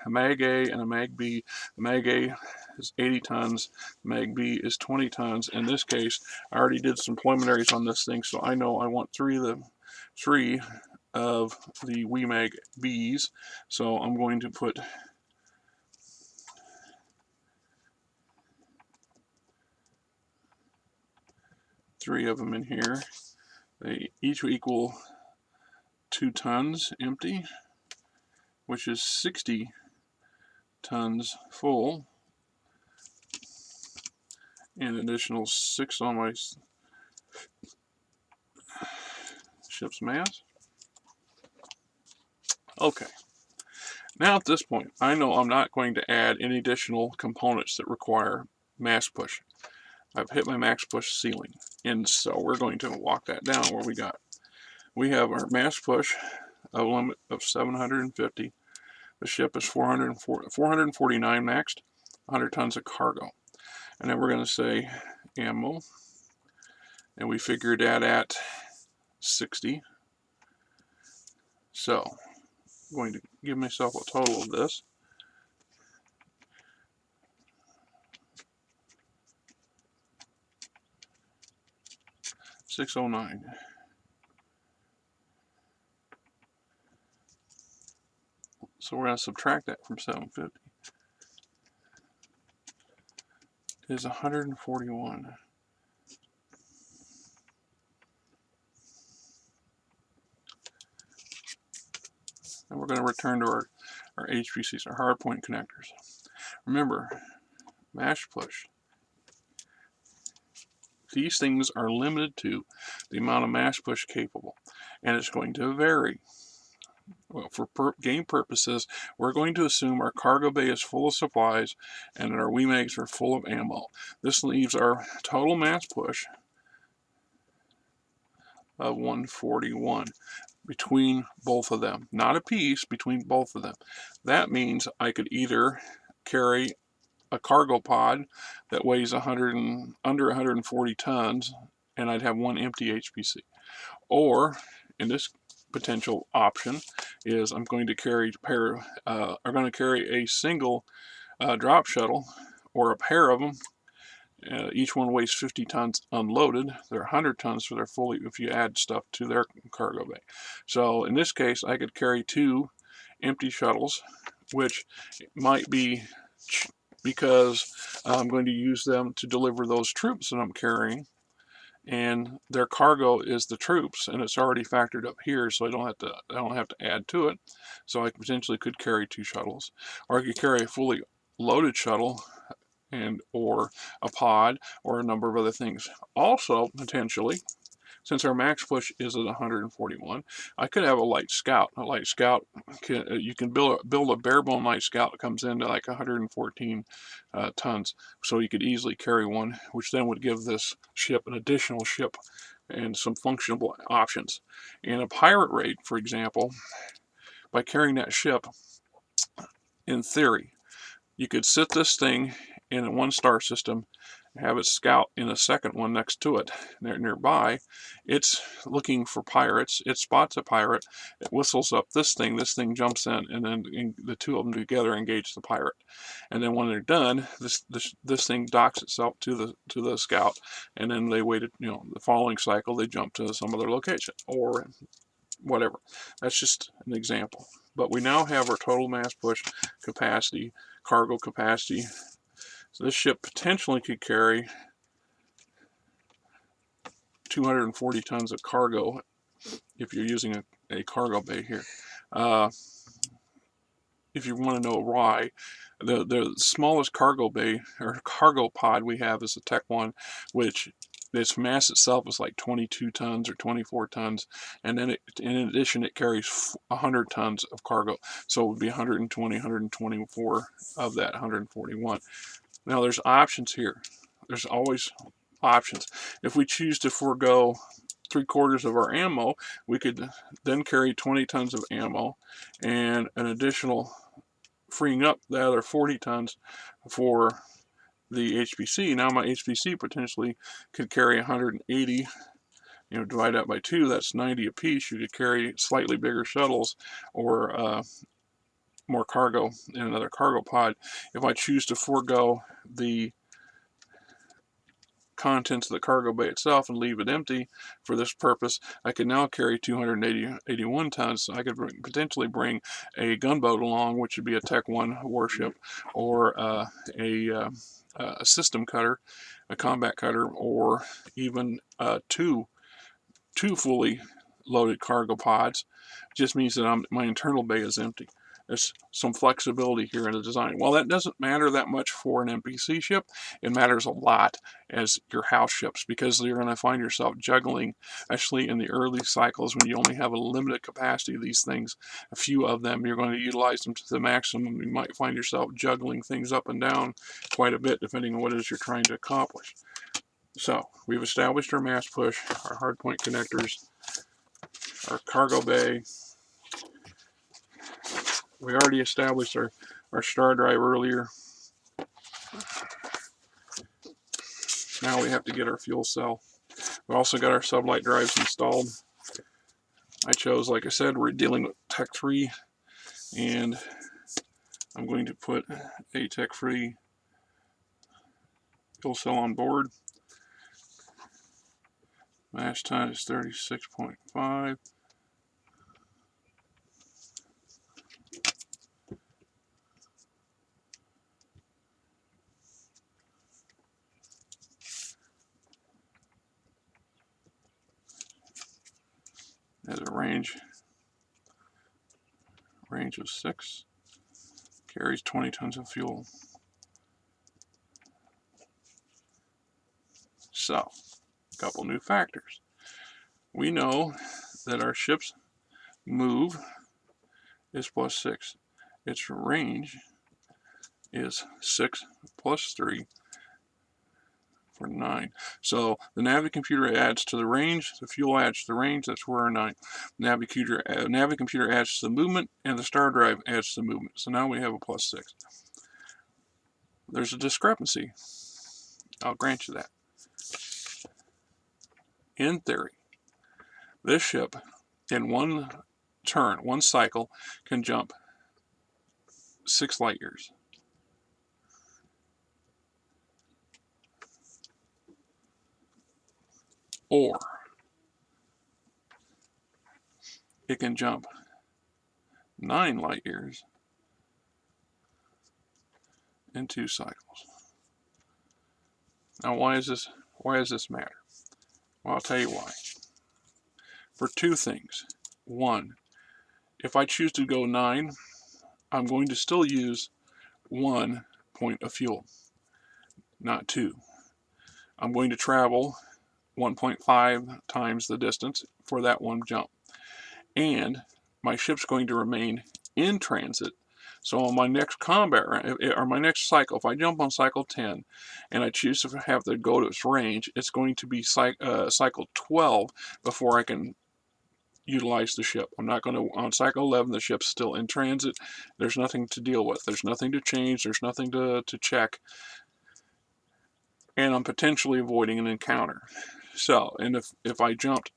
Mag A and a Mag B. The Mag A is 80 tons, Mag B is 20 tons. In this case, I already did some preliminaries on this thing, so I know I want three of the WEMAG Bs. So I'm going to put three of them in here. They each equal 2 tons empty, which is 60 tons full, and an additional 6 on my ship's mass. Okay, now at this point, I know I'm not going to add any additional components that require mass push. I've hit my max push ceiling, and so we're going to walk that down. Where we have our mass push, a limit of 750. The ship is 449 maxed, 100 tons of cargo. And then we're going to say ammo, and we figured that at 60. So I'm going to give myself a total of this. $609. So we're going to subtract that from 750. It is 141. And we're going to return to our HPCs, our hard point connectors. Remember, mash push. These things are limited to the amount of mash push capable, and it's going to vary. Well, for game purposes, we're going to assume our cargo bay is full of supplies and that our WEMAGs are full of ammo. This leaves our total mass push of 141 between both of them. Not a piece, between both of them. That means I could either carry a cargo pod that weighs under 140 tons, and I'd have one empty HPC. Or, in this potential option, is I'm going to carry a single drop shuttle, or a pair of them. Each one weighs 50 tons unloaded. They're 100 tons for their fully, if you add stuff to their cargo bay. So in this case, I could carry 2 empty shuttles, which might be because I'm going to use them to deliver those troops that I'm carrying, and their cargo is the troops, and it's already factored up here, so I don't have to add to it. So I potentially could carry 2 shuttles, or I could carry a fully loaded shuttle or a pod or a number of other things. Also, potentially, Since our max push is at 141, I could have a light scout. A light scout, you can build a barebone light scout that comes into like 114 tons. So you could easily carry one, which then would give this ship an additional ship and some functional options. In a pirate raid, for example, by carrying that ship, in theory, you could sit this thing in one star system, have it scout in a second one next to it nearby. It's looking for pirates. It spots a pirate. It whistles up this thing jumps in, and then the two of them together engage the pirate. And then when they're done, this thing docks itself to the scout, and then they waited, the following cycle they jump to some other location or whatever. That's just an example. But we now have our total mass push capacity, cargo capacity. So this ship potentially could carry 240 tons of cargo if you're using a cargo bay here. If you want to know why, the smallest cargo bay or cargo pod we have is a Tech 1, which its mass itself is like 22 tons or 24 tons, and then in addition it carries 100 tons of cargo, so it would be 120, 124 of that 141. Now there's options here. There's always options. If we choose to forego 3/4 of our ammo, we could then carry 20 tons of ammo and an additional, freeing up the other 40 tons for the HPC. Now my HPC potentially could carry 180. Divide that by 2, that's 90 apiece. You could carry slightly bigger shuttles or more cargo in another cargo pod. If I choose to forego the contents of the cargo bay itself and leave it empty for this purpose, I could now carry 281 tons. So I could potentially bring a gunboat along, which would be a Tech 1 warship, or a system cutter, a combat cutter, or even two fully loaded cargo pods. It just means that my internal bay is empty. There's some flexibility here in the design. While that doesn't matter that much for an NPC ship, it matters a lot as your house ships, because you're going to find yourself juggling, especially in the early cycles when you only have a limited capacity of these things. A few of them, you're going to utilize them to the maximum. You might find yourself juggling things up and down quite a bit depending on what it is you're trying to accomplish. So we've established our mass push, our hardpoint connectors, our cargo bay. We already established our star drive earlier. Now we have to get our fuel cell. We also got our sublight drives installed. I chose, like I said, we're dealing with Tech 3, and I'm going to put a Tech 3 fuel cell on board. Mass time is 36.5. Has a range of 6, carries 20 tons of fuel. So, a couple new factors. We know that our ship's move is +6. Its range is 6 + 3 for 9. So the Navicomputer adds to the range, the fuel adds to the range, that's where our 9. Navicomputer adds to the movement, and the star drive adds to the movement. So now we have a +6. There's a discrepancy. I'll grant you that. In theory, this ship in one turn, one cycle, can jump 6 light years. Or it can jump 9 light years in 2 cycles. Now why does this matter? Well, I'll tell you why. For 2 things. 1, if I choose to go 9, I'm going to still use 1 point of fuel, not 2. I'm going to travel 1.5 times the distance for that one jump. And my ship's going to remain in transit. So on my next combat, or my next cycle, if I jump on cycle 10 and I choose to have to go to its range, it's going to be cycle 12 before I can utilize the ship. I'm not going to, on cycle 11, the ship's still in transit. There's nothing to deal with. There's nothing to change. There's nothing to check. And I'm potentially avoiding an encounter. So, and if I jumped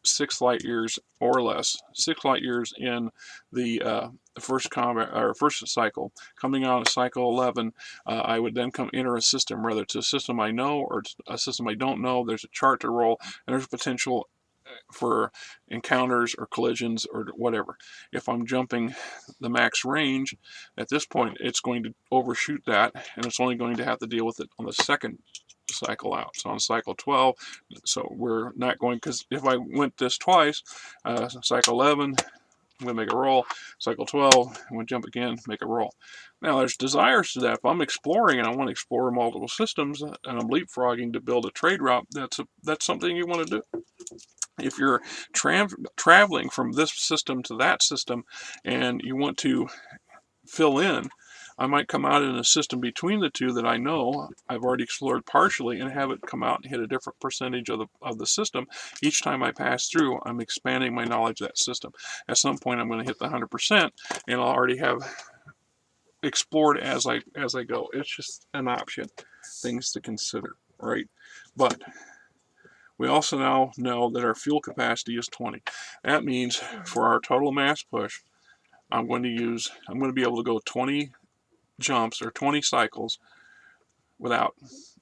6 light years or less, 6 light years in the first combat or first cycle, coming out of cycle 11, I would then enter a system, whether it's a system I know or a system I don't know. There's a chart to roll, and there's potential for encounters or collisions or whatever. If I'm jumping the max range, at this point it's going to overshoot that, and it's only going to have to deal with it on the second cycle out. So on cycle 12, so we're not going, because if I went this twice, cycle 11, I'm going to make a roll. Cycle 12, I'm going to jump again, make a roll. Now, there's desires to that. If I'm exploring and I want to explore multiple systems and I'm leapfrogging to build a trade route, that's something you want to do. If you're traveling from this system to that system and you want to fill in, I might come out in a system between the two that I know I've already explored partially and have it come out and hit a different percentage of the system. Each time I pass through, I'm expanding my knowledge of that system. At some point, I'm going to hit the 100%, and I'll already have explored as I go. It's just an option, things to consider, right? But we also now know that our fuel capacity is 20. That means for our total mass push, I'm going to be able to go 20 jumps or 20 cycles without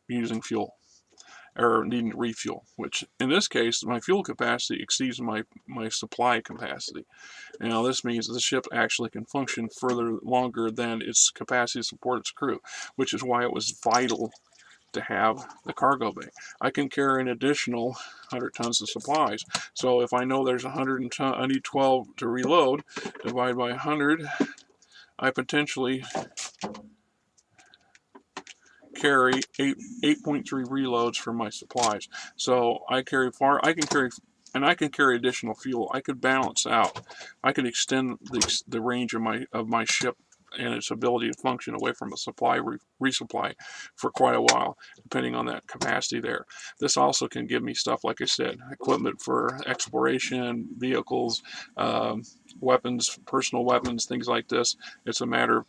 using fuel or needing to refuel, which in this case my fuel capacity exceeds my supply capacity. Now this means the ship actually can function further longer than its capacity to support its crew, which is why it was vital to have the cargo bay. I can carry an additional 100 tons of supplies. So if I know there's 100 and I need 12 to reload, divide by 100, I potentially carry 8.3 reloads for my supplies. So I can carry additional fuel. I could balance out. I could extend the range of my ship and its ability to function away from a supply resupply for quite a while, depending on that capacity there. This also can give me stuff, like I said, equipment for exploration, vehicles, weapons, personal weapons, things like this. It's a matter of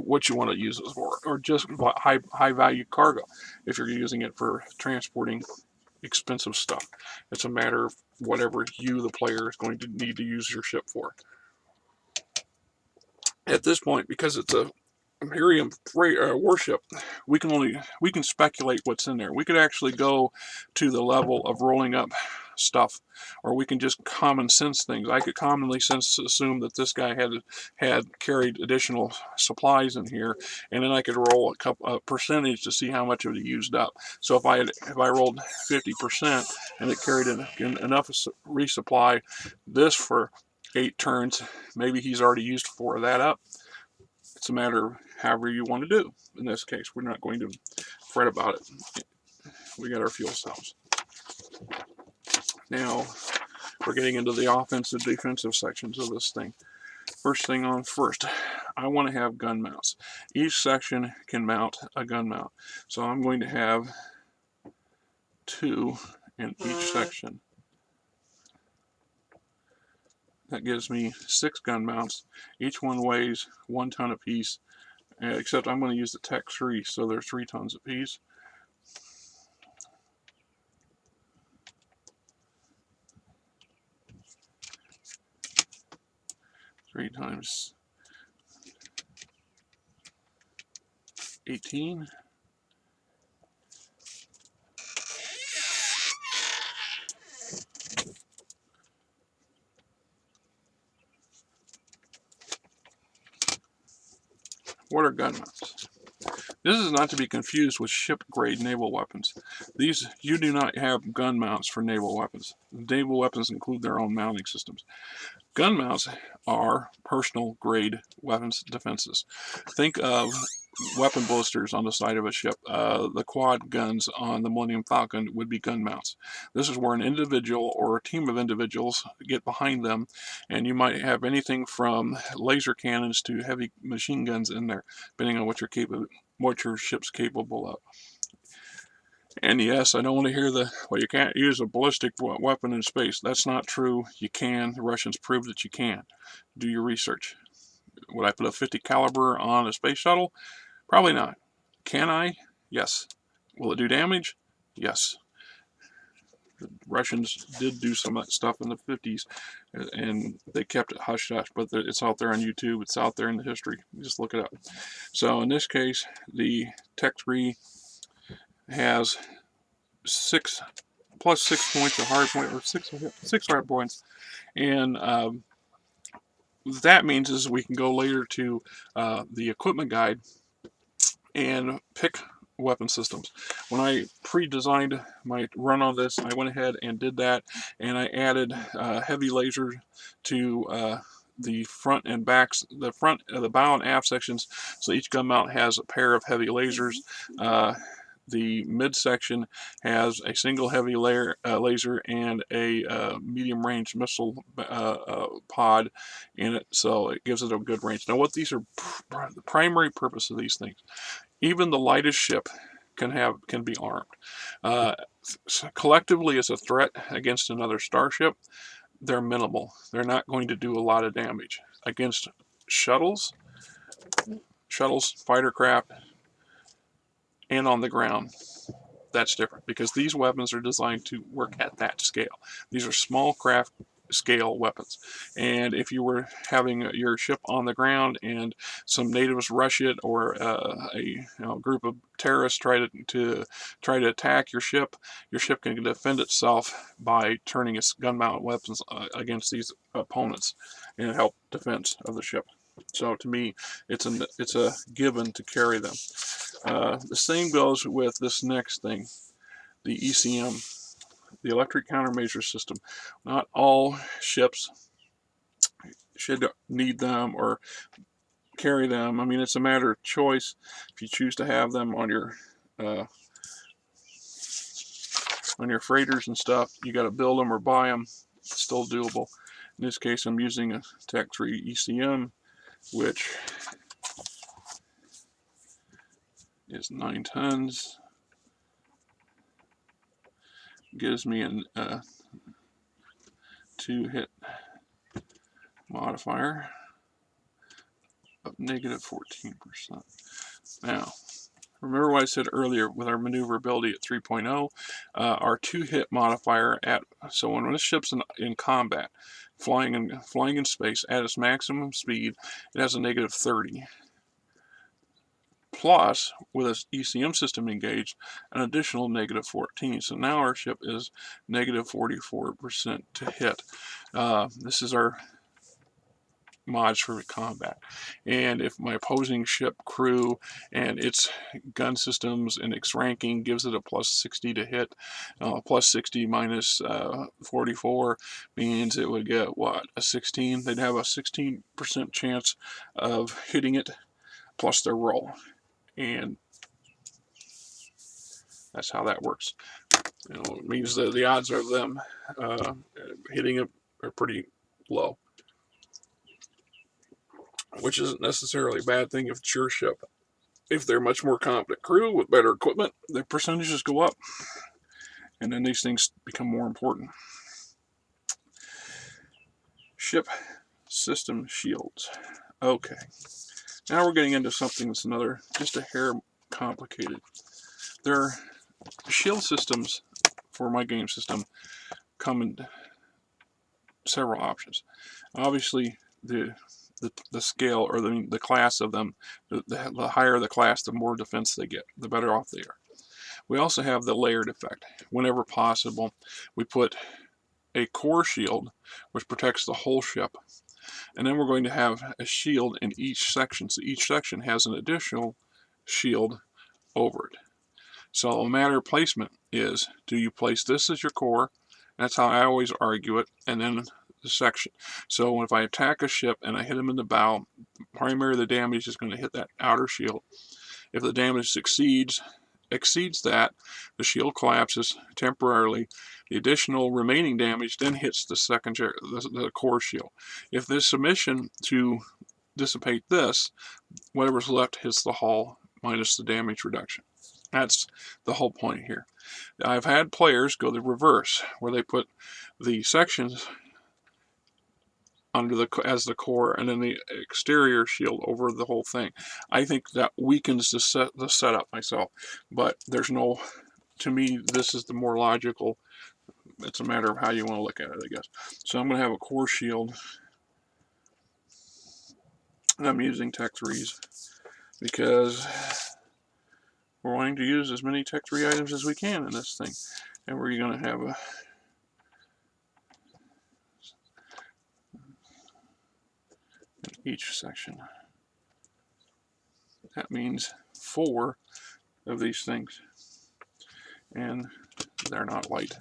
what you want to use it for, or just high value cargo if you're using it for transporting expensive stuff. It's a matter of whatever you, the player, is going to need to use your ship for. At this point, because it's a Imperium warship, we can speculate what's in there. We could actually go to the level of rolling up stuff, or we can just common sense things. I could commonly assume that this guy had carried additional supplies in here, and then I could roll a percentage to see how much of it he used up. So if I rolled 50% and it carried enough resupply this for 8 turns, maybe he's already used 4 of that up. It's a matter of however you want to do. In this case, we're not going to fret about it. We got our fuel cells. Now, we're getting into the offensive, defensive sections of this thing. First thing on first, I want to have gun mounts. Each section can mount a gun mount. So I'm going to have 2 in each section. That gives me 6 gun mounts. Each one weighs 1 ton apiece, except I'm going to use the Tech 3, so they're 3 tons apiece. Three times 18. What are gun mounts? This is not to be confused with ship-grade naval weapons. You do not have gun mounts for naval weapons. Naval weapons include their own mounting systems. Gun mounts are personal-grade weapons defenses. Think of weapon blisters on the side of a ship. The quad guns on the Millennium Falcon would be gun mounts. This is where an individual or a team of individuals get behind them, and you might have anything from laser cannons to heavy machine guns in there, depending on what your ship's capable of. And yes, I don't want to hear well, you can't use a ballistic weapon in space. That's not true. You can. The Russians proved that you can. Do your research. Would I put a 50 caliber on a space shuttle? Probably not. Can I? Yes. Will it do damage? Yes. The Russians did do some of that stuff in the 50s, and they kept it hush-hush, but it's out there on YouTube. It's out there in the history. Just look it up. So in this case, the Tech 3 has 6 plus 6 points of hard point, or six hard points, and what that means is we can go later to the equipment guide and pick weapon systems. When I pre-designed my run on this, I went ahead and did that, and I added heavy laser to the front and backs, the bow and aft sections, so each gun mount has a pair of heavy lasers. The midsection has a single heavy laser and a medium-range missile pod in it, so it gives it a good range. Now, what these are, the primary purpose of these things, even the lightest ship can be armed. Collectively, as a threat against another starship, they're minimal. They're not going to do a lot of damage. Against shuttles, fighter craft, and on the ground, that's different, because these weapons are designed to work at that scale. These are small craft scale weapons, and if you were having your ship on the ground and some natives rush it, or a group of terrorists try to attack your ship can defend itself by turning its gun mount weapons against these opponents and help defense of the ship. So to me, it's a given to carry them. The same goes with this next thing, the ECM, the Electric Countermeasure System. Not all ships should need them or carry them. I mean, it's a matter of choice. If you choose to have them on your freighters and stuff, you got to build them or buy them. It's still doable. In this case, I'm using a Tech 3 ECM, which is 9 tons. Gives me a 2-hit modifier of -14%. Now, remember what I said earlier with our maneuverability at 3.0, our 2-hit modifier so when this ship's in combat, flying in space at its maximum speed, it has a -30. Plus, with its ECM system engaged, an additional -14. So now our ship is -44% to hit. This is our mods for combat. And if my opposing ship crew and its gun systems and its ranking gives it a +60 to hit, +60 minus 44 means it would get, what, a 16? They'd have a 16% chance of hitting it plus their roll. And that's how that works. It means that the odds of them hitting it are pretty low, which isn't necessarily a bad thing if it's your ship. If they're much more competent crew with better equipment, the percentages go up, and then these things become more important. Ship system shields. Okay. Now we're getting into something that's just a hair complicated. Their shield systems for my game system come in several options. Obviously, the scale, or the class of them, the higher the class, the more defense they get, the better off they are. We also have the layered effect. Whenever possible, we put a core shield, which protects the whole ship. And then we're going to have a shield in each section. So each section has an additional shield over it. So a matter of placement is, do you place this as your core? That's how I always argue it. And then the section. So if I attack a ship and I hit them in the bow, primarily the damage is going to hit that outer shield. If the damage exceeds that, the shield collapses temporarily. The additional remaining damage then hits the core shield. If there's submission to dissipate this, whatever's left hits the hull minus the damage reduction. That's the whole point here. I've had players go the reverse, where they put the sections under as the core and then the exterior shield over the whole thing. I think that weakens the setup myself, but there's no, to me, this is the more logical. It's a matter of how you want to look at it, I guess. So I'm going to have a core shield, and I'm using Tech 3s because we're wanting to use as many Tech 3 items as we can in this thing. And we're going to have each section. That means 4 of these things. And they're not light.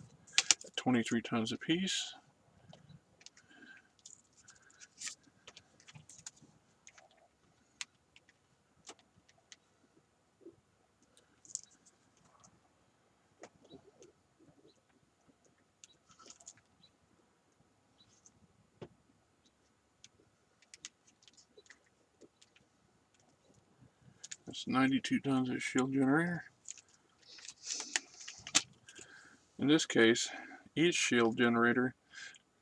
23 tons apiece. That's 92 tons of shield generator. In this case, each shield generator,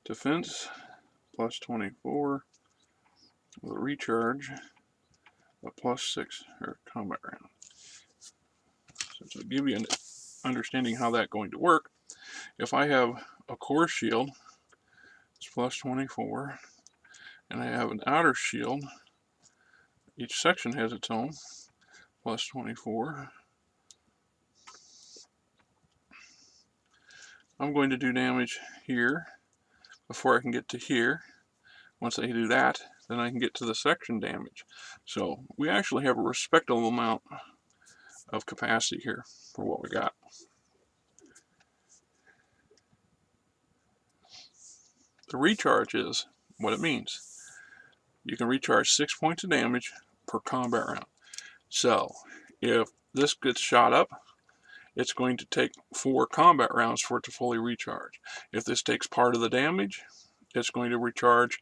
defense plus 24, with a recharge of plus 6 or combat round. So to give you an understanding how that's going to work, if I have a core shield, it's plus 24, and I have an outer shield, each section has its own, plus 24. I'm going to do damage here before I can get to here. Once I do that, then I can get to the section damage. So we actually have a respectable amount of capacity here for what we got. The recharge is what it means. You can recharge 6 points of damage per combat round. So if this gets shot up, it's going to take 4 combat rounds for it to fully recharge. If this takes part of the damage, it's going to recharge,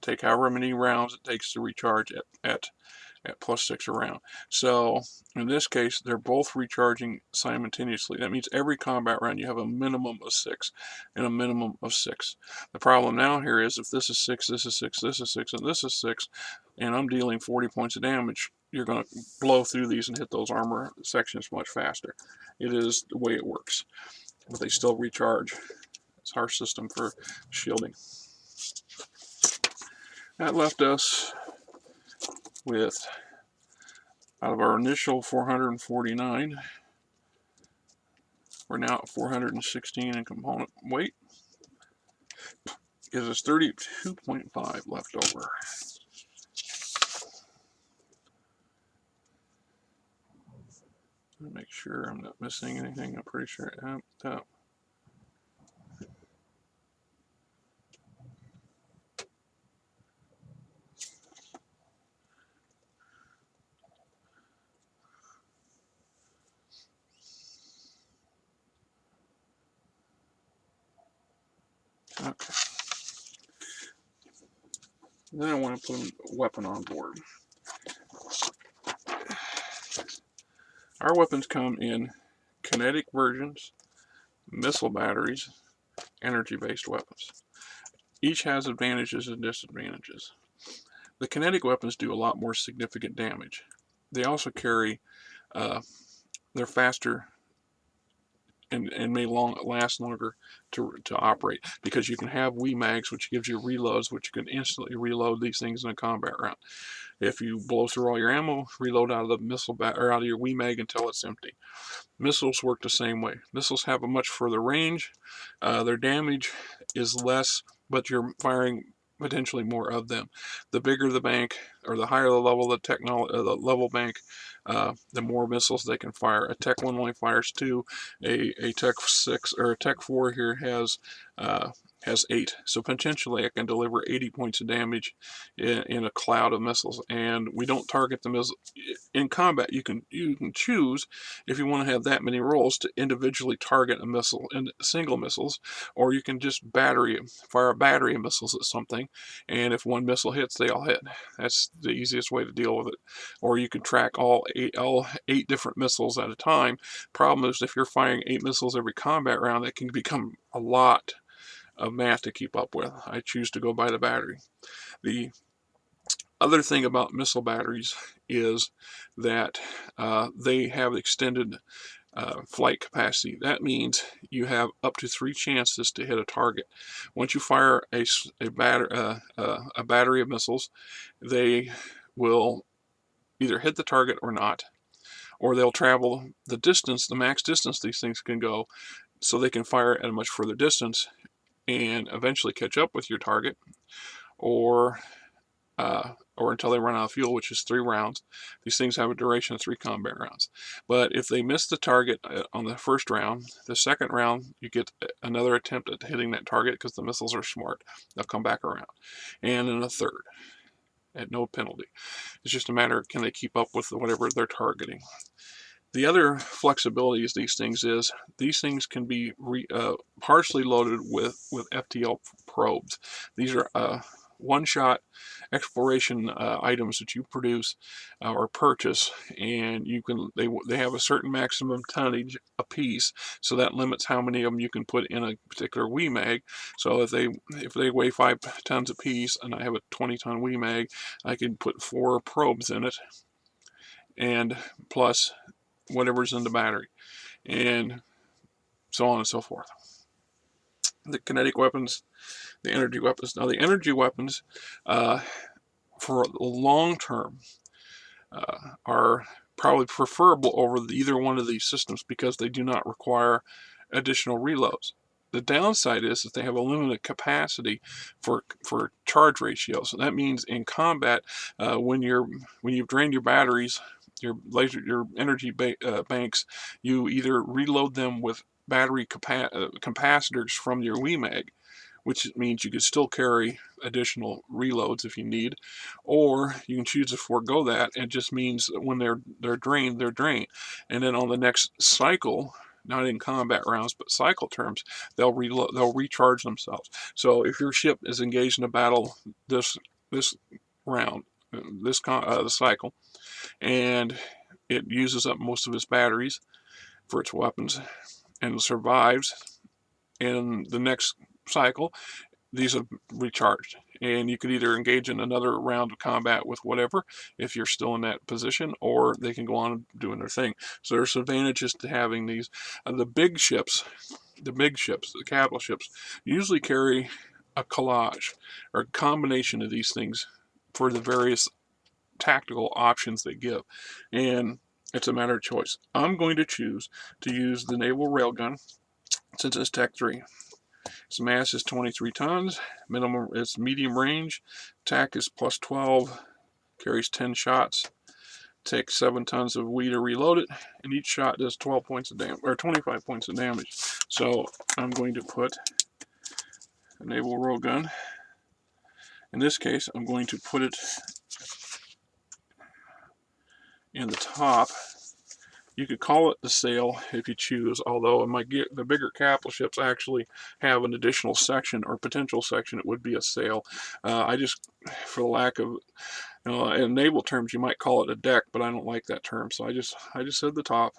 take however many rounds it takes to recharge at plus 6 a round. So in this case, they're both recharging simultaneously. That means every combat round you have a minimum of 6 and a minimum of 6. The problem now here is if this is 6, this is 6, this is 6, and this is 6, and I'm dealing 40 points of damage, you're going to blow through these and hit those armor sections much faster. It is the way it works. But they still recharge. It's our system for shielding. That left us with, out of our initial 449, we're now at 416 in component weight. Gives us 32.5 left over. Make sure I'm not missing anything. I'm pretty sure it happened. Okay. Then I want to put a weapon on board. Our weapons come in kinetic versions, missile batteries, energy-based weapons. Each has advantages and disadvantages. The kinetic weapons do a lot more significant damage. They also carry, they're faster and may last longer to operate, because you can have WMAGs, which gives you reloads, which you can instantly reload these things in a combat round. If you blow through all your ammo, reload out of the missile or out of your WMAG until it's empty. Missiles work the same way. Missiles have a much further range. Their damage is less, but you're firing potentially more of them. The bigger the bank, or the higher the level of the level bank, the more missiles they can fire. A Tech 1 only fires 2. A Tech 6 or a Tech 4 here has has 8. So potentially I can deliver 80 points of damage in a cloud of missiles. And we don't target the missile. In combat, you can choose if you want to have that many rolls to individually target a missile in single missiles, or you can just fire a battery of missiles at something, and if one missile hits, they all hit. That's the easiest way to deal with it. Or you can track all eight different missiles at a time. Problem is, if you're firing 8 missiles every combat round, that can become a lot of math to keep up with. I choose to go by the battery. The other thing about missile batteries is that they have extended flight capacity. That means you have up to 3 chances to hit a target. Once you fire a battery of missiles, they will either hit the target or not, or they'll travel the distance, the max distance these things can go, so they can fire at a much further distance and eventually catch up with your target, or until they run out of fuel, which is 3 rounds. These things have a duration of 3 combat rounds. But if they miss the target on the first round, the second round you get another attempt at hitting that target because the missiles are smart. They'll come back around. And then a third at no penalty. It's just a matter of can they keep up with whatever they're targeting. The other flexibility is these things can be partially loaded with FTL probes. These are one-shot exploration items that you produce or purchase, and they have a certain maximum tonnage a piece, so that limits how many of them you can put in a particular WeMag. So if they weigh 5 tons a piece, and I have a 20-ton WeMag, I can put 4 probes in it, and plus whatever's in the battery, and so on and so forth. The kinetic weapons, the energy weapons. Now the energy weapons, for the long term, are probably preferable over either one of these systems because they do not require additional reloads. The downside is that they have a limited capacity for charge ratio. So that means in combat, when you've drained your batteries, your energy banks, you either reload them with battery capacitors from your WeMag, which means you could still carry additional reloads if you need, or you can choose to forego that. It just means that when they're drained, they're drained, and then on the next cycle, not in combat rounds but cycle terms, they'll recharge themselves. So if your ship is engaged in a battle this round, the cycle, and it uses up most of its batteries for its weapons and survives in the next cycle, these are recharged, and you could either engage in another round of combat with whatever if you're still in that position, or they can go on doing their thing. So there's advantages to having these. The big ships, the capital ships, usually carry a collage or a combination of these things for the various tactical options they give, and it's a matter of choice. I'm going to choose to use the naval railgun since it's Tech 3. Its mass is 23 tons. Minimum, it's medium range. Attack is plus 12. Carries 10 shots. Takes 7 tons of to reload it, and each shot does 12 points of damage, or 25 points of damage. So I'm going to put a naval railgun. In this case, I'm going to put it in the top. You could call it the sail if you choose, although the bigger capital ships actually have an additional section or potential section. It would be a sail. I just, for the lack of, in naval terms, you might call it a deck, but I don't like that term, so I just said the top.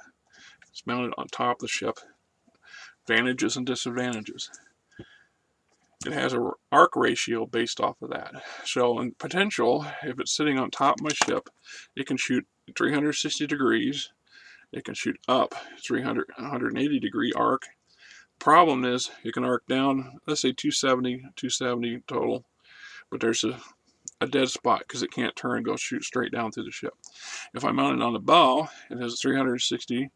It's mounted on top of the ship. Advantages and disadvantages. It has an arc ratio based off of that. So in potential, if it's sitting on top of my ship, it can shoot 360 degrees. It can shoot up 180 degree arc. Problem is, it can arc down, let's say 270 total, but there's a dead spot because it can't turn and go shoot straight down through the ship. If I mount it on the bow, it has 360,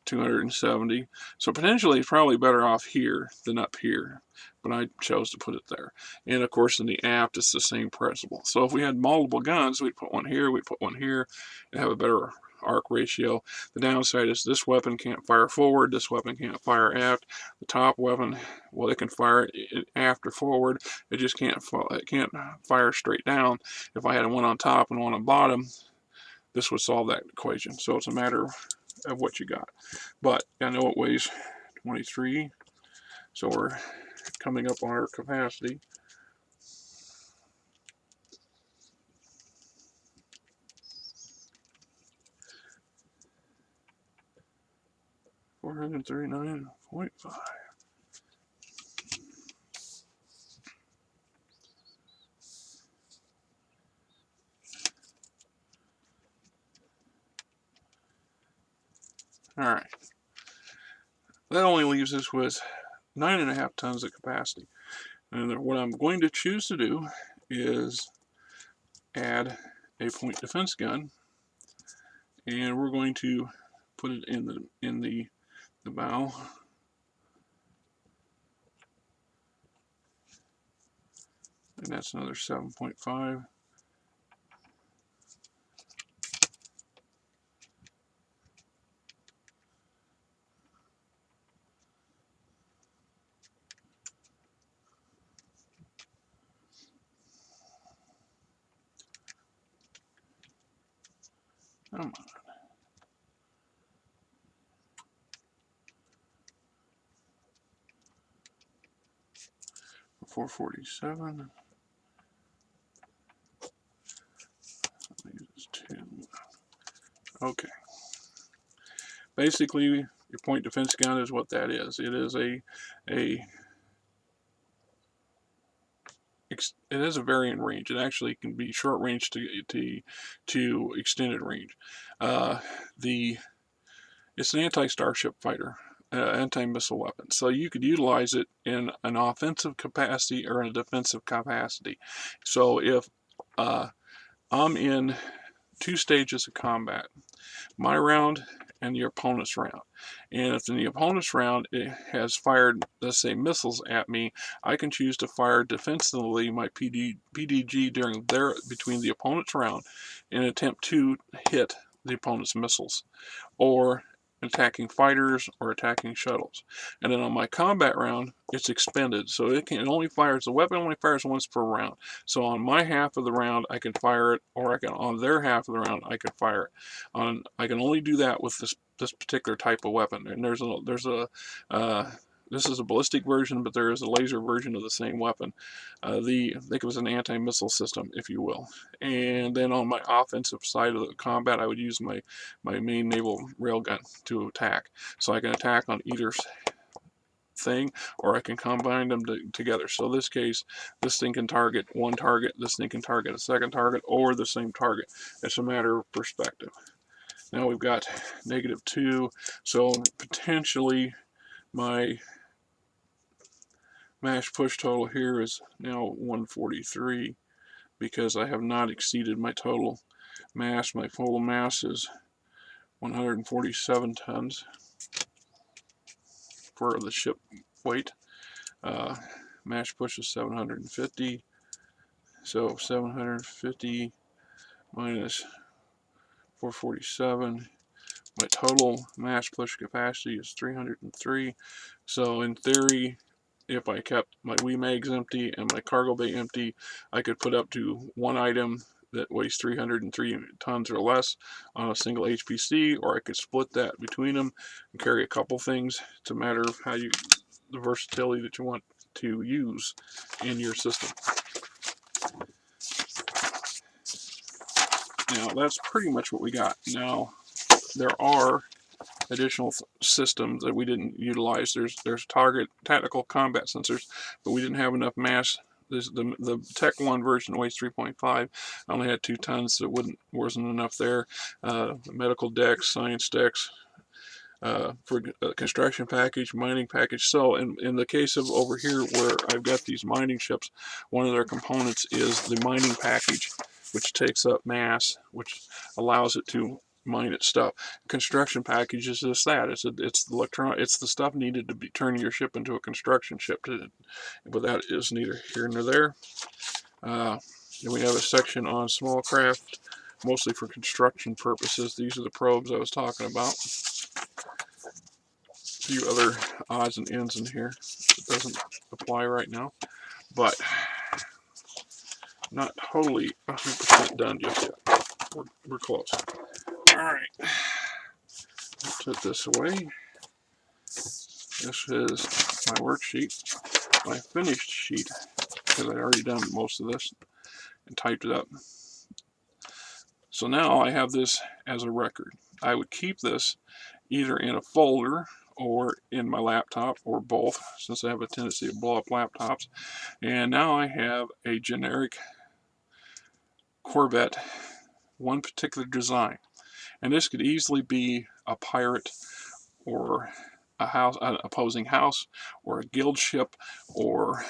270, so potentially it's probably better off here than up here, but I chose to put it there. And of course in the aft it's the same principle. So if we had multiple guns, we'd put one here, we'd put one here, and have a better arc ratio. The downside is this weapon can't fire forward, this weapon can't fire aft. The top weapon, well, it can fire aft or forward, it just can't fire straight down. If I had one on top and one on bottom, this would solve that equation. So it's a matter of what you got. But I know it weighs 23, so we're coming up on our capacity. $439.5. All right. That only leaves us with 9.5 tons of capacity. And what I'm going to choose to do is add a point defense gun, and we're going to put it in the bow. And that's another 7.5. Come on. 447. Okay. Basically, your point defense gun is what that is. It is it has a varying range. It actually can be short range to extended range. It's an anti-starship fighter, anti-missile weapon. So you could utilize it in an offensive capacity or in a defensive capacity. So if I'm in 2 stages of combat, my round and your opponent's round, and if in the opponent's round it has fired, let's say, missiles at me, I can choose to fire defensively my PDG between the opponent's round in an attempt to hit the opponent's missiles, or attacking fighters or attacking shuttles. And then on my combat round, it's expended, so the weapon only fires once per round. So on my half of the round I can fire it, or on their half of the round I can fire it. I can only do that with this particular type of weapon. And this is a ballistic version, but there is a laser version of the same weapon. I think it was an anti-missile system, if you will. And then on my offensive side of the combat, I would use my main naval railgun to attack. So I can attack on either thing, or I can combine them together. So in this case, this thing can target one target, this thing can target a second target, or the same target. It's a matter of perspective. Now we've got -2, so potentially my mash push total here is now 143, because I have not exceeded my total mass. My total mass is 147 tons for the ship weight. Mash push is 750, so 750 minus 447. My total mass push capacity is 303. So in theory, if I kept my mags empty and my cargo bay empty, I could put up to one item that weighs 303 tons or less on a single HPC, or I could split that between them and carry a couple things. It's a matter of the versatility that you want to use in your system. Now that's pretty much what we got. Now there are additional systems that we didn't utilize. There's tactical combat sensors, but we didn't have enough mass. The Tech 1 version weighs 3.5. I only had 2 tons, so it wasn't enough there. Medical decks, science decks, for a construction package, mining package. So in the case of over here where I've got these mining ships, one of their components is the mining package, which takes up mass, which allows it to mine its stuff. Construction package is just that. It's the stuff needed to turn your ship into a construction ship. But that is neither here nor there. Then we have a section on small craft mostly for construction purposes. These are the probes I was talking about. A few other odds and ends in here. It doesn't apply right now, but not totally 100% done just yet. We're close. Alright, put this away. This is my worksheet, my finished sheet, because I'd already done most of this and typed it up. So now I have this as a record. I would keep this either in a folder or in my laptop, or both, since I have a tendency to blow up laptops. And now I have a generic Corvette, one particular design. And this could easily be a pirate, or a house, an opposing house, or a guild ship, or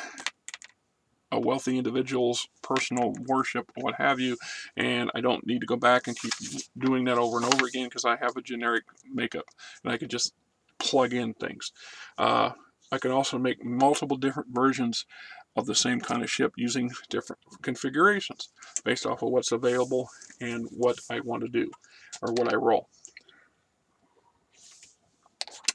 a wealthy individual's personal warship, what have you. And I don't need to go back and keep doing that over and over again, because I have a generic makeup and I could just plug in things. I could also make multiple different versions of the same kind of ship using different configurations based off of what's available and what I want to do, or what I roll.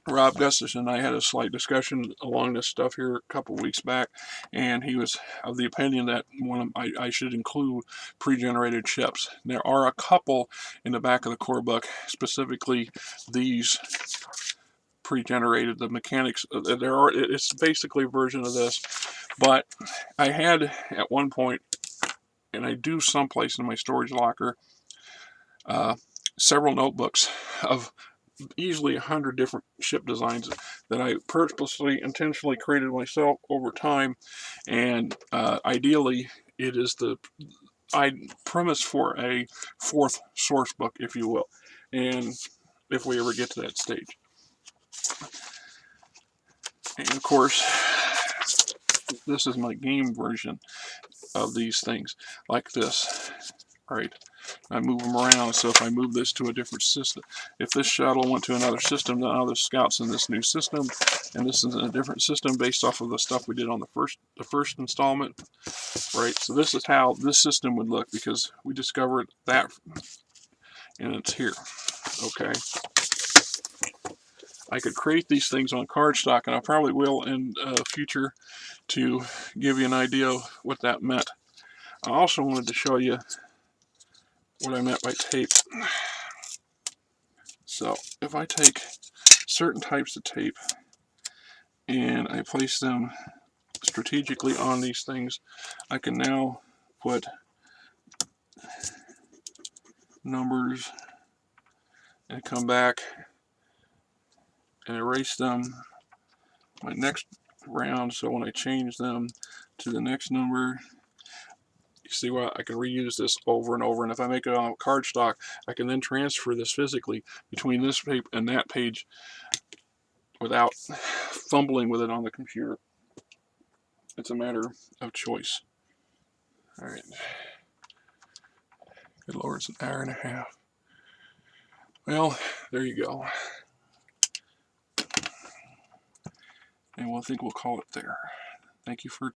Rob Gustafson and I had a slight discussion along this stuff here a couple weeks back, and he was of the opinion that I should include pre-generated ships. There are a couple in the back of the core book, specifically these pre-generated. The mechanics, it's basically a version of this, but I had at one point, and I do someplace in my storage locker, several notebooks of easily 100 different ship designs that I purposely, intentionally created myself over time. And ideally, it is the premise for a fourth source book, if you will, and if we ever get to that stage. And of course, this is my game version of these things, like this, right? I move them around, so if I move this to a different system, if this shuttle went to another system, then now the scout's in this new system, and this is in a different system based off of the stuff we did on the first installment, right? So this is how this system would look, because we discovered that, and it's here. Okay, I could create these things on cardstock, and I probably will in the future, to give you an idea of what that meant. I also wanted to show you what I meant by tape. So if I take certain types of tape and I place them strategically on these things, I can now put numbers and come back and erase them my next round. So when I change them to the next number, you see what, I can reuse this over and over. And if I make it on cardstock, I can then transfer this physically between this page and that page without fumbling with it on the computer. It's a matter of choice. All right. Good Lord, it's an hour and a half. Well, there you go. And I think we'll call it there. Thank you for